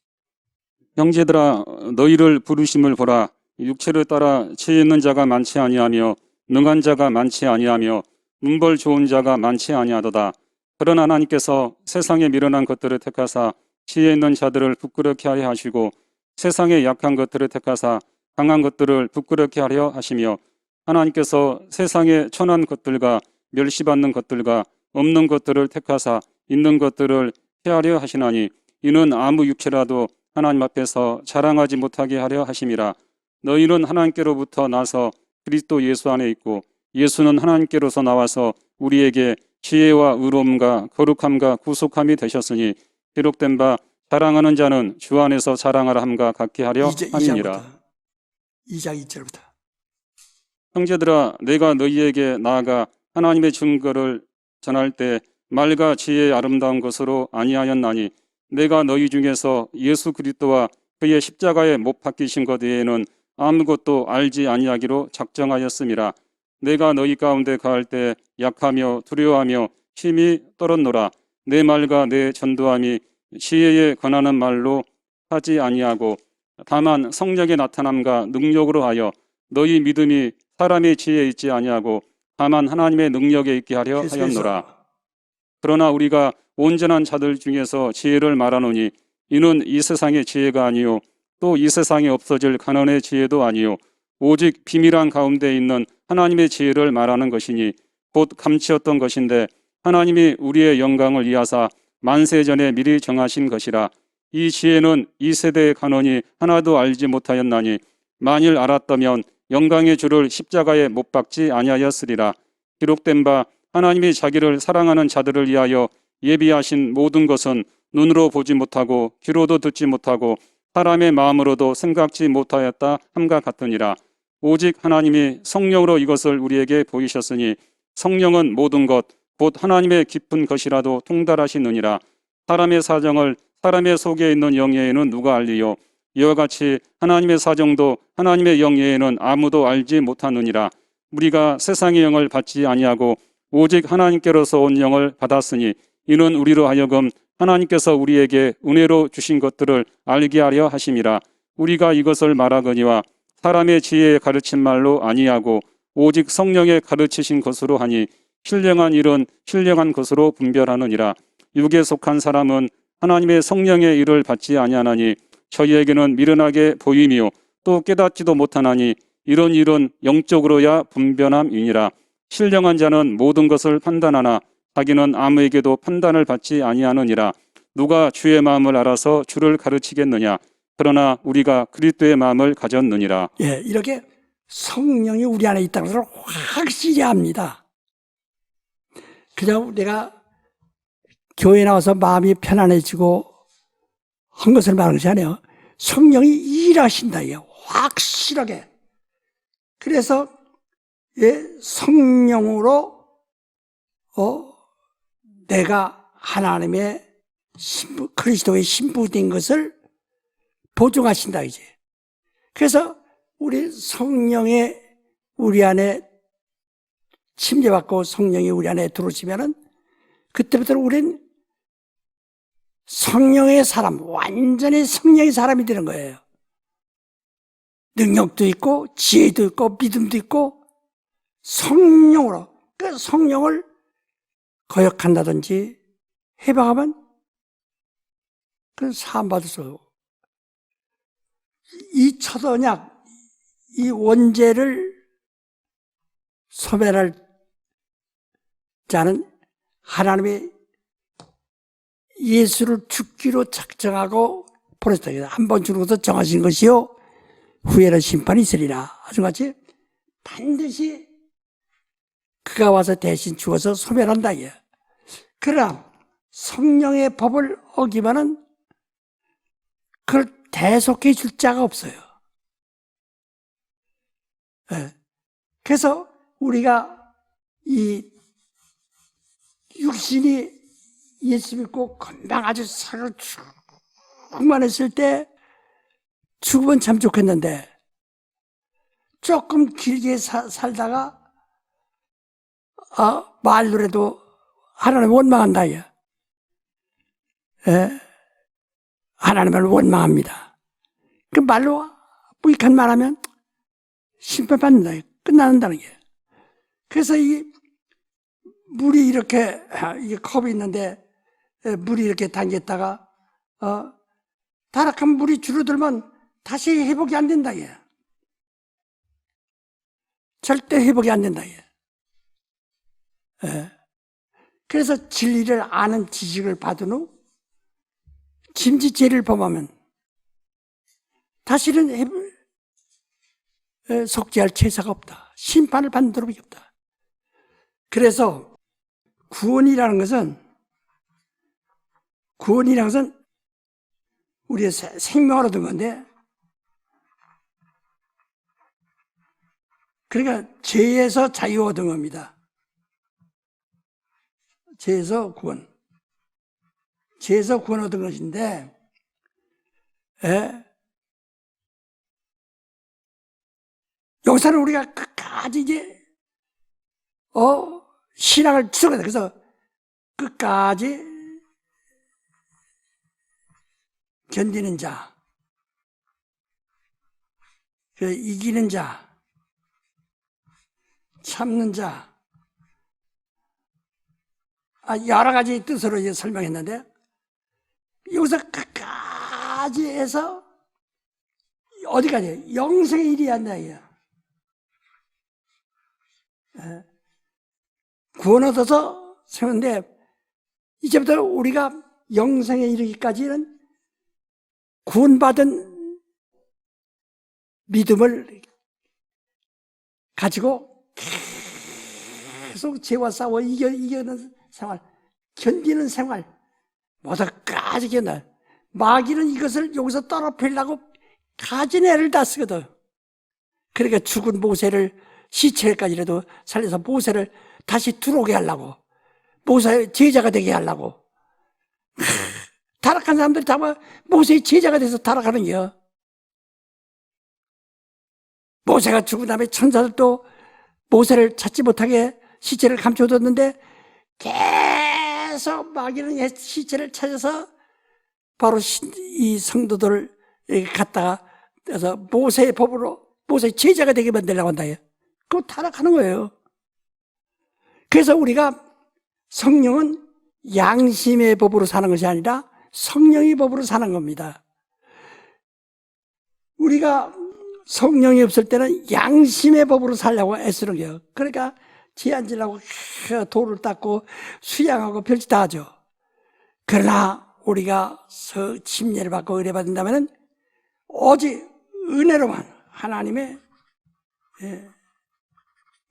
형제들아, 너희를 부르심을 보라. 육체를 따라 지혜 있는 자가 많지 아니하며 능한 자가 많지 아니하며 문벌 좋은 자가 많지 아니하도다. 그러나 하나님께서 세상에 미련한 것들을 택하사 지혜 있는 자들을 부끄럽게 하려 하시고 세상에 약한 것들을 택하사 강한 것들을 부끄럽게 하려 하시며 하나님께서 세상에 천한 것들과 멸시받는 것들과 없는 것들을 택하사 있는 것들을 피하려 하시나니 이는 아무 육체라도 하나님 앞에서 자랑하지 못하게 하려 하심이라. 너희는 하나님께로부터 나서 그리스도 예수 안에 있고 예수는 하나님께로서 나와서 우리에게 지혜와 의로움과 거룩함과 구속함이 되셨으니 기록된 바 자랑하는 자는 주 안에서 자랑하라 함과 같게 하려 함이니라. 2장 2절부터. 형제들아, 내가 너희에게 나아가 하나님의 증거를 전할 때 말과 지혜의 아름다운 것으로 아니하였나니 내가 너희 중에서 예수 그리스도와 그의 십자가에 못 박히신 것 외에는 아무것도 알지 아니하기로 작정하였음이라. 내가 너희 가운데 가할 때 약하며 두려워하며 힘이 떨었노라. 내 말과 내 전도함이 지혜에 권하는 말로 하지 아니하고 다만 성령의 나타남과 능력으로 하여 너희 믿음이 사람의 지혜에 있지 아니하고 다만 하나님의 능력에 있게 하려 하였노라. 그러나 우리가 온전한 자들 중에서 지혜를 말하노니 이는 이 세상의 지혜가 아니요 또 이 세상에 없어질 가난의 지혜도 아니요 오직 비밀한 가운데 있는 하나님의 지혜를 말하는 것이니 곧 감추었던 것인데 하나님이 우리의 영광을 이하사 만세 전에 미리 정하신 것이라. 이 지혜는 이 세대의 간원이 하나도 알지 못하였나니 만일 알았다면 영광의 주를 십자가에 못 박지 아니하였으리라. 기록된 바 하나님이 자기를 사랑하는 자들을 위하여 예비하신 모든 것은 눈으로 보지 못하고 귀로도 듣지 못하고 사람의 마음으로도 생각지 못하였다 함과 같으니라. 오직 하나님이 성령으로 이것을 우리에게 보이셨으니 성령은 모든 것 곧 하나님의 깊은 것이라도 통달하시느니라. 사람의 사정을 사람의 속에 있는 영예에는 누가 알리요 이와 같이 하나님의 사정도 하나님의 영예에는 아무도 알지 못하느니라. 우리가 세상의 영을 받지 아니하고 오직 하나님께로서 온 영을 받았으니 이는 우리로 하여금 하나님께서 우리에게 은혜로 주신 것들을 알게 하려 하심이라. 우리가 이것을 말하거니와 사람의 지혜에 가르친 말로 아니하고 오직 성령의 가르치신 것으로 하니 신령한 일은 신령한 것으로 분별하느니라. 육에 속한 사람은 하나님의 성령의 일을 받지 아니하나니 저희에게는 미련하게 보임이요 또 깨닫지도 못하나니 이런 일은 영적으로야 분별함이니라. 신령한 자는 모든 것을 판단하나 자기는 아무에게도 판단을 받지 아니하느니라. 누가 주의 마음을 알아서 주를 가르치겠느냐. 그러나 우리가 그리스도의 마음을 가졌느니라. 예, 이렇게 성령이 우리 안에 있다는 것을 확실히 합니다. 그냥 내가 교회 나와서 마음이 편안해지고 한 것을 말하는 것이 아니에요. 성령이 일하신다, 이게 확실하게. 그래서 예, 성령으로 내가 하나님의 신부, 그리스도의 신부된 것을 보증하신다, 이제. 그래서 우리 성령의 우리 안에 침례받고 성령이 우리 안에 들어오시면은 그때부터 우리는 성령의 사람, 완전히 성령의 사람이 되는 거예요. 능력도 있고 지혜도 있고 믿음도 있고 성령으로, 그 성령을 거역한다든지 해방하면 그 사함받을 수 없고, 이 첫 언약, 이 원죄를 소멸할 자는 하나님의 예수를 죽기로 작정하고 보냈다. 한 번 주는 것을 정하신 것이요 후에는 심판이 있으리라. 아주같이 반드시 그가 와서 대신 죽어서 소멸한다. 그러나 성령의 법을 어기면은 그걸 대속해 줄 자가 없어요. 그래서 우리가 이 육신이 예수 믿고 건강 아주 살을 충만했을 때 죽으면 참 좋겠는데 조금 길게 살다가 말로라도 하나님 원망한다. 하나님을 원망합니다. 그 말로 무익한 말하면 심판받는다. 끝나는다는 게. 그래서 이 물이 이렇게 이게 컵이 있는데 물이 이렇게 담겼다가 타락한 물이 줄어들면 다시 회복이 안 된다. 절대 회복이 안 된다. 그래서 진리를 아는 지식을 받은 후 짐짓죄를 범하면 다시는 속죄할 제사가 없다. 심판을 받는 도로밖에 없다. 그래서 구원이라는 것은 우리의 생명을 얻은 건데, 그러니까 죄에서 자유 얻은 겁니다. 죄에서 구원 얻은 것인데, 여기서는 우리가 끝까지 이제 신앙을 지속해야 돼. 그래서 끝까지 견디는 자, 이기는 자, 참는 자, 여러 가지 뜻으로 이제 설명했는데, 여기서 끝까지 해서 어디까지? 영생의 일이 한다, 이게. 구원 얻어서 세우는데, 이제부터 우리가 영생에 이르기까지는 구원받은 믿음을 가지고 계속 죄와 싸워 이겨는 생활, 견디는 생활, 모두까지 견뎌. 마귀는 이것을 여기서 떨어뜨리려고 가진 애를 다 쓰거든. 그러니까 죽은 모세를 시체까지라도 살려서 모세를 다시 들어오게 하려고, 모세의 제자가 되게 하려고. 타락한 사람들이 다 모세의 제자가 돼서 타락하는 거야. 모세가 죽은 다음에 천사들도 모세를 찾지 못하게 시체를 감춰뒀는데 계속 마귀는 시체를 찾아서 바로 이 성도들을 갖다가 그래서 모세의 법으로 모세의 제자가 되게 만들려고 한다. 그거 타락하는 거예요. 그래서 우리가 성령은 양심의 법으로 사는 것이 아니라 성령의 법으로 사는 겁니다. 우리가 성령이 없을 때는 양심의 법으로 살려고 애쓰는 거예요. 그러니까 지안지라고 돌을 닦고 수양하고 별짓 다 하죠. 그러나 우리가 침례를 받고 의뢰받는다면 오직 은혜로만, 하나님의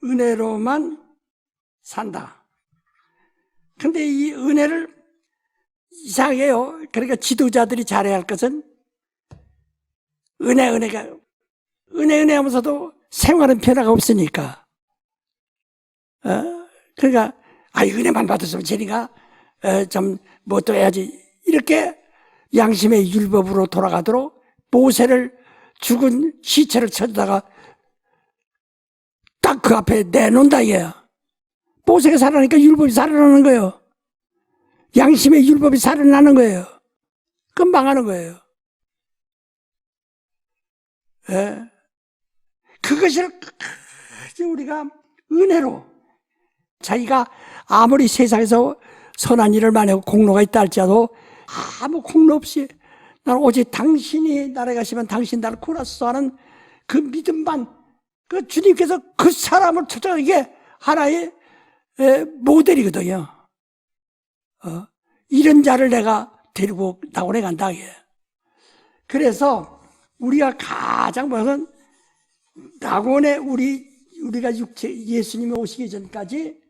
은혜로만 산다. 근데 이 은혜를 이상해요. 그러니까 지도자들이 잘해야 할 것은 은혜 하면서도 생활은 변화가 없으니까. 그러니까, 은혜만 받았으면 쟤니가, 뭐 또 해야지. 이렇게 양심의 율법으로 돌아가도록 모세를 죽은 시체를 찾다가 딱 그 앞에 내놓는다, 이게요. 모세가 살아나니까 율법이 살아나는 거예요. 양심의 율법이 살아나는 거예요. 그럼 망하는 거예요. 그것을 우리가 은혜로, 자기가 아무리 세상에서 선한 일을 많이 하고 공로가 있다 할지라도 아무 공로 없이 나는 오직 당신이 나를 가시면 당신 나를 구원하소서 하는 그 믿음만, 그 주님께서 그 사람을 찾아, 이게 하나의 모델이거든요. 이런 자를 내가 데리고 낙원에 간다. 그래서 우리가 가장 먼저 낙원에 우리가 예수님이 오시기 전까지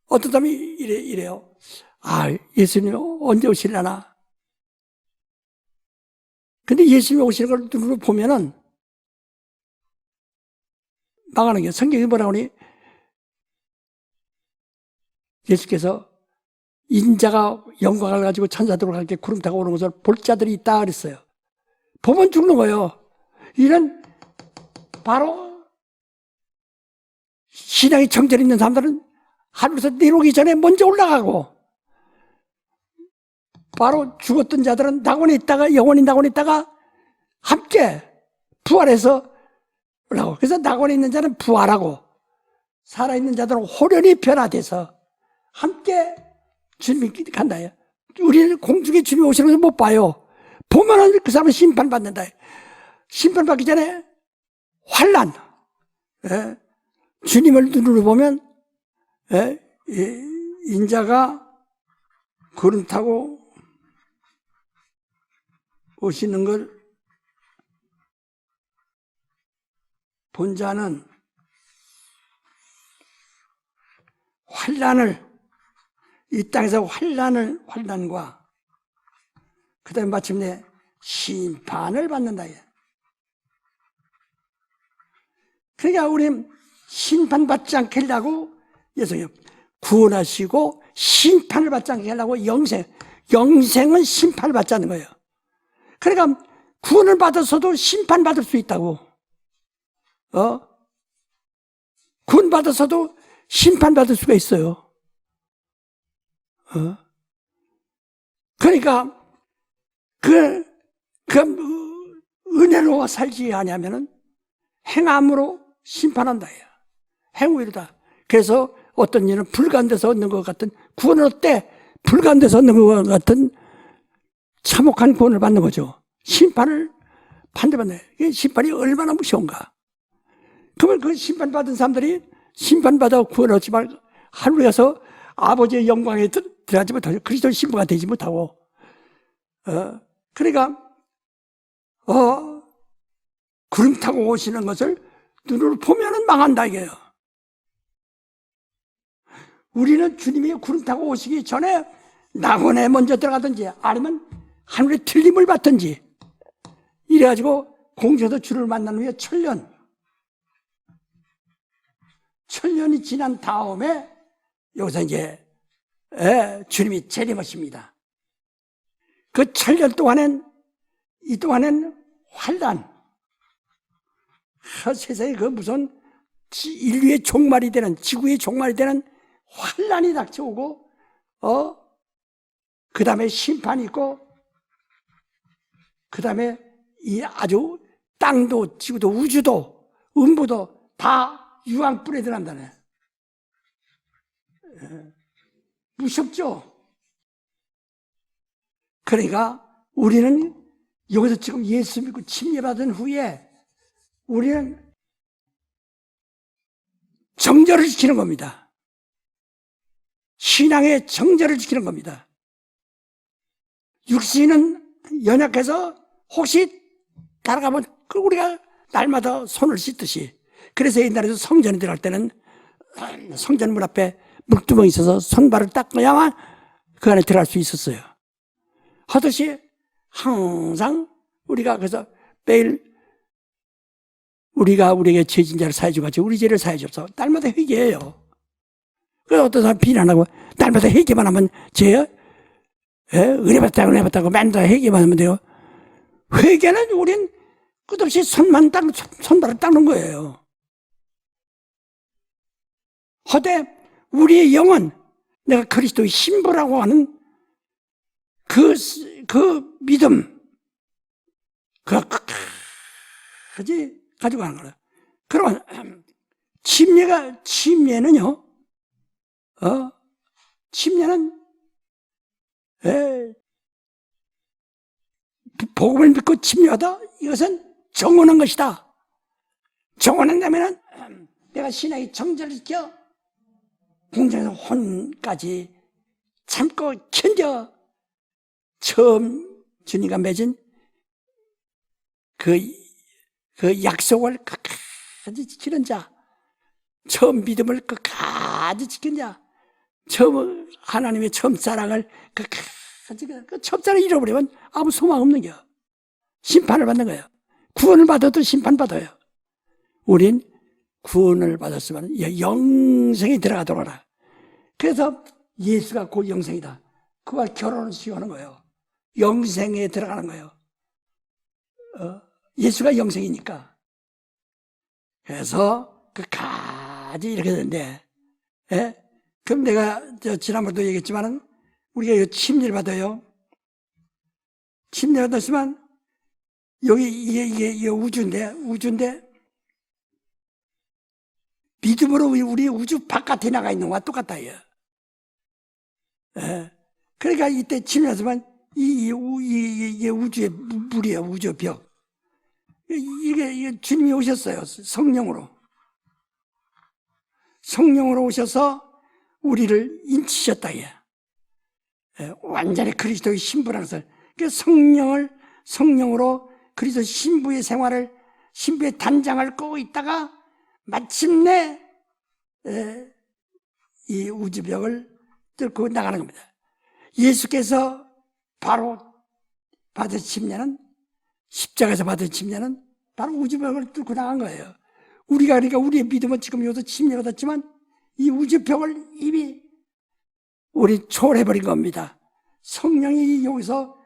어떤 사람이 이래요. 예수님이 언제 오시려나? 근데 예수님이 오시는 걸 눈으로 보면은 망하는 게, 성경이 뭐라고 하니? 예수께서 인자가 영광을 가지고 천사들과 함께 구름 타고 오는 것을 볼 자들이 있다 그랬어요. 보면 죽는 거예요. 이런 바로 신앙이 정절 있는 사람들은 하늘에서 내려오기 전에 먼저 올라가고, 바로 죽었던 자들은 낙원에 있다가, 영원히 낙원에 있다가 함께 부활해서 올라가고, 그래서 낙원에 있는 자는 부활하고 살아있는 자들은 호련히 변화돼서 함께 주님이 간다. 우리는 공중에 주님이 오시는 것을 못 봐요. 보면은 그 사람은 심판받는다. 심판받기 전에 환난, 주님을 눈으로 보면 인자가 구름 타고 오시는 걸 본 자는 환난을, 이 땅에서 환난과 그 다음에 마침내 심판을 받는다. 그러니까 우리는 심판받지 않게 하려고 예수님 구원하시고, 심판을 받지 않게 하려고 영생은 심판을 받지 않는 거예요. 그러니까 구원을 받았어도 심판받을 수 있다고. 구원받았어도 심판받을 수가 있어요. 그러니까 그 은혜로 살지 아니하면은 행함으로 심판한다. 행위로다. 그래서 어떤 일은 불가한데서 얻는 것 같은 구원을 얻되 불가한데서 얻는 것 같은 참혹한 구원을 받는 거죠. 심판을 반대받는 거예요. 심판이 얼마나 무서운가. 그러면 그 심판받은 사람들이 심판받아 구원 얻지 말고 하늘에 가서 아버지의 영광에 들어가지 못하고 그리스도의 신부가 되지 못하고 그러니까 구름 타고 오시는 것을 눈으로 보면은 망한다 이게요. 우리는 주님이 구름 타고 오시기 전에 낙원에 먼저 들어가든지 아니면 하늘에 틀림을 받든지 이래가지고 공주에서 주를 만난 후에 천년이 지난 다음에 여기서 이제 주님이 재림하십니다. 그 천년 동안엔 이 동안엔 환난 세상에 그 무슨 인류의 종말이 되는 지구의 종말이 되는 환난이 닥쳐오고 그 다음에 심판이 있고 그 다음에 이 아주 땅도 지구도 우주도 음부도 다 유황불에 들어간다네. 무섭죠? 그러니까 우리는 여기서 지금 예수 믿고 침례받은 후에 우리는 정절을 지키는 겁니다. 신앙의 정절을 지키는 겁니다. 육신은 연약해서 혹시 따라가면 우리가 날마다 손을 씻듯이 그래서 옛날에도 성전에 들어갈 때는 성전문 앞에 물두멍이 있어서 손발을 닦아야만 그 안에 들어갈 수 있었어요. 하듯이 항상 우리가 그래서 매일 우리가 우리에게 죄진 자를 사해 주같이 우리 죄를 사해 주옵소서. 날마다 회개해요. 그래서 어떤 사람 비난하고 날마다 회개만 하면 죄요? 은혜 받다고 맨날 회개만 하면 돼요. 회개는 우린 끝없이 손발을 닦는 거예요. 허대 우리의 영은 내가 그리스도의 신부라고 하는 그 믿음, 그거 끝까지 가지고 가는 거예요. 그러면 침례는요, 침례는 복음을 믿고 침례하다 이것은 정언한 것이다. 정언한다면은 내가 신앙이 정절시켜 공장에서 혼까지 참고 견뎌 처음 주님과 맺은 그 약속을 끝까지 지키는 자, 처음 믿음을 끝까지 지킨 자, 처음 하나님의 처음 사랑을 끝까지 그 첫사랑 잃어버리면 아무 소망 없는 거야. 심판을 받는 거예요. 구원을 받아도 심판받아요. 우린 구원을 받았으면 영생에 들어가도록 하라. 그래서 예수가 곧 영생이다. 그와 결혼을 시하는 거예요. 영생에 들어가는 거예요. 예수가 영생이니까. 그래서 끝까지 이렇게 되는데, 그럼 내가 지난번도 얘기했지만은 우리가 침례를 받아요. 침례를 받았으면 여기 이게 우주인데 믿음으로 우리 우주 바깥에 나가 있는 거와 똑같다. 그러니까 이때 침례했으면 이게 우주의 물이에요. 우주 벽. 이게 주님이 오셨어요. 성령으로 오셔서 우리를 인치셨다. 완전히 그리스도의 신부라는 것을. 그래서 성령으로 그리스도 신부의 생활을, 신부의 단장을 끄고 있다가 마침내 이 우주벽을 뚫고 나가는 겁니다. 예수께서 바로 받은 침례는, 십자가에서 받은 침례는 바로 우주벽을 뚫고 나간 거예요. 그러니까 우리의 믿음은 지금 여기서 침례를 받았지만 이 우주벽을 이미 우리 초월해버린 겁니다. 성령이 여기서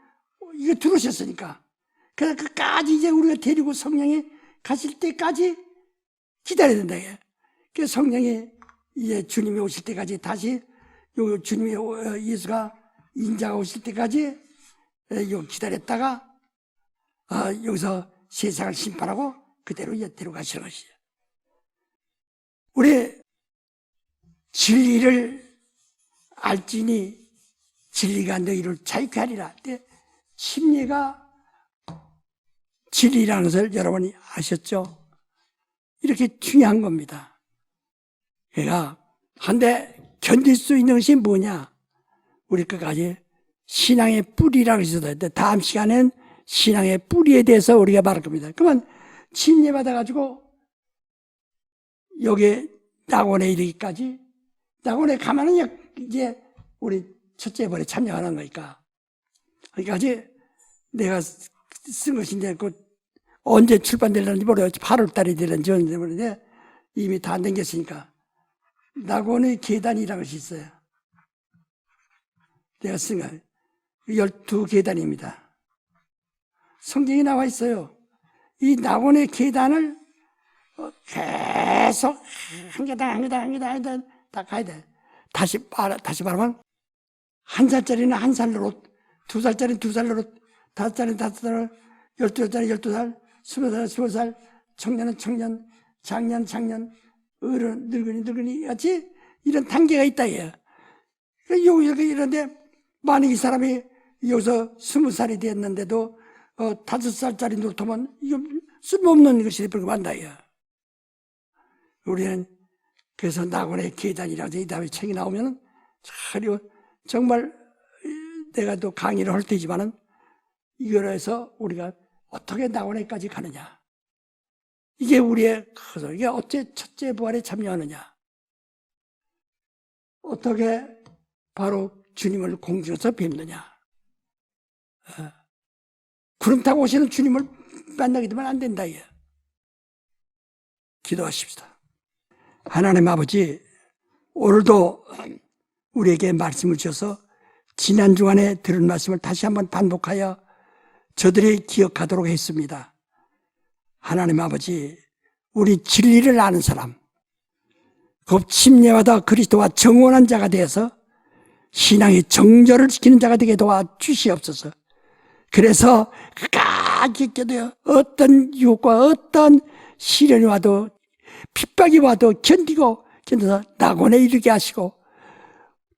이거 들어오셨으니까. 그래서 끝까지 이제 우리가 데리고 성령이 가실 때까지 기다려야 된다. 그래서 성령이 이제 주님이 오실 때까지 다시 예수가 인자가 오실 때까지 기다렸다가 여기서 세상을 심판하고 그대로 데려가시는 것이에요. 우리 진리를 알지니 진리가 너희를 자유케 하리라. 심리가 진리라는 것을 여러분이 아셨죠? 이렇게 중요한 겁니다. 그러니까 한데 견딜 수 있는 것이 뭐냐? 우리 끝까지 신앙의 뿌리라고 있어야 되는데 다음 시간엔 신앙의 뿌리에 대해서 우리가 말할 겁니다. 그러면 침례 받아가지고 여기 낙원에 이르기까지 낙원에 가면은 이제 우리 첫째 번에 참여하는 거니까 거기까지 내가 쓴 것인데 그 언제 출판되려는지 모르겠지. 8월 달에 되려는지 모르는데 이미 다 안 댕겼으니까 낙원의 계단이라는 것이 있어요. 내가 쓴 거 12계단입니다. 성경에 나와 있어요. 이 낙원의 계단을 계속 한 계단 다 가야 돼. 다시 말하면 한 살짜리는 한 살로, 2살짜리는 2살로, 5살짜리는 5살, 12살짜리는 12살, 20살, 20살, 청년은 청년, 장년, 어른, 늙은이 같이 이런 단계가 있다, 얘. 여기 이런데, 만약 이 사람이 여기서 20살이 됐는데도, 5살짜리 노트면, 이거 쓸모없는 것이 불과한다, 얘. 우리는, 그래서 낙원의 계단이라고 이 다음에 책이 나오면, 정말 내가 또 강의를 할 때지만은, 이걸 해서 우리가 어떻게 낙원에까지 가느냐. 이게 우리의 커서 이게 어째 첫째 부활에 참여하느냐. 어떻게 바로 주님을 공중에서 뵙느냐. 구름 타고 오시는 주님을 만나게 되면 안 된다. 이게. 기도하십시다. 하나님 아버지, 오늘도 우리에게 말씀을 주셔서 지난 주간에 들은 말씀을 다시 한번 반복하여 저들이 기억하도록 했습니다. 하나님 아버지, 우리 진리를 아는 사람, 곧 침례받아 그리스도와 정원한 자가 되어서 신앙의 정절을 지키는 자가 되게 도와 주시옵소서. 그래서 끝까지 있게도요, 어떤 유혹과 어떤 시련이 와도 핍박이 와도 견뎌서 낙원에 이르게 하시고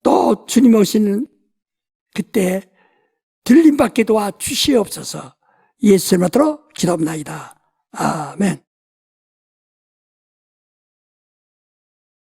또 주님 오시는 그때 들림받게 도와 주시옵소서. 예수님으로 기도합나이다. 아멘.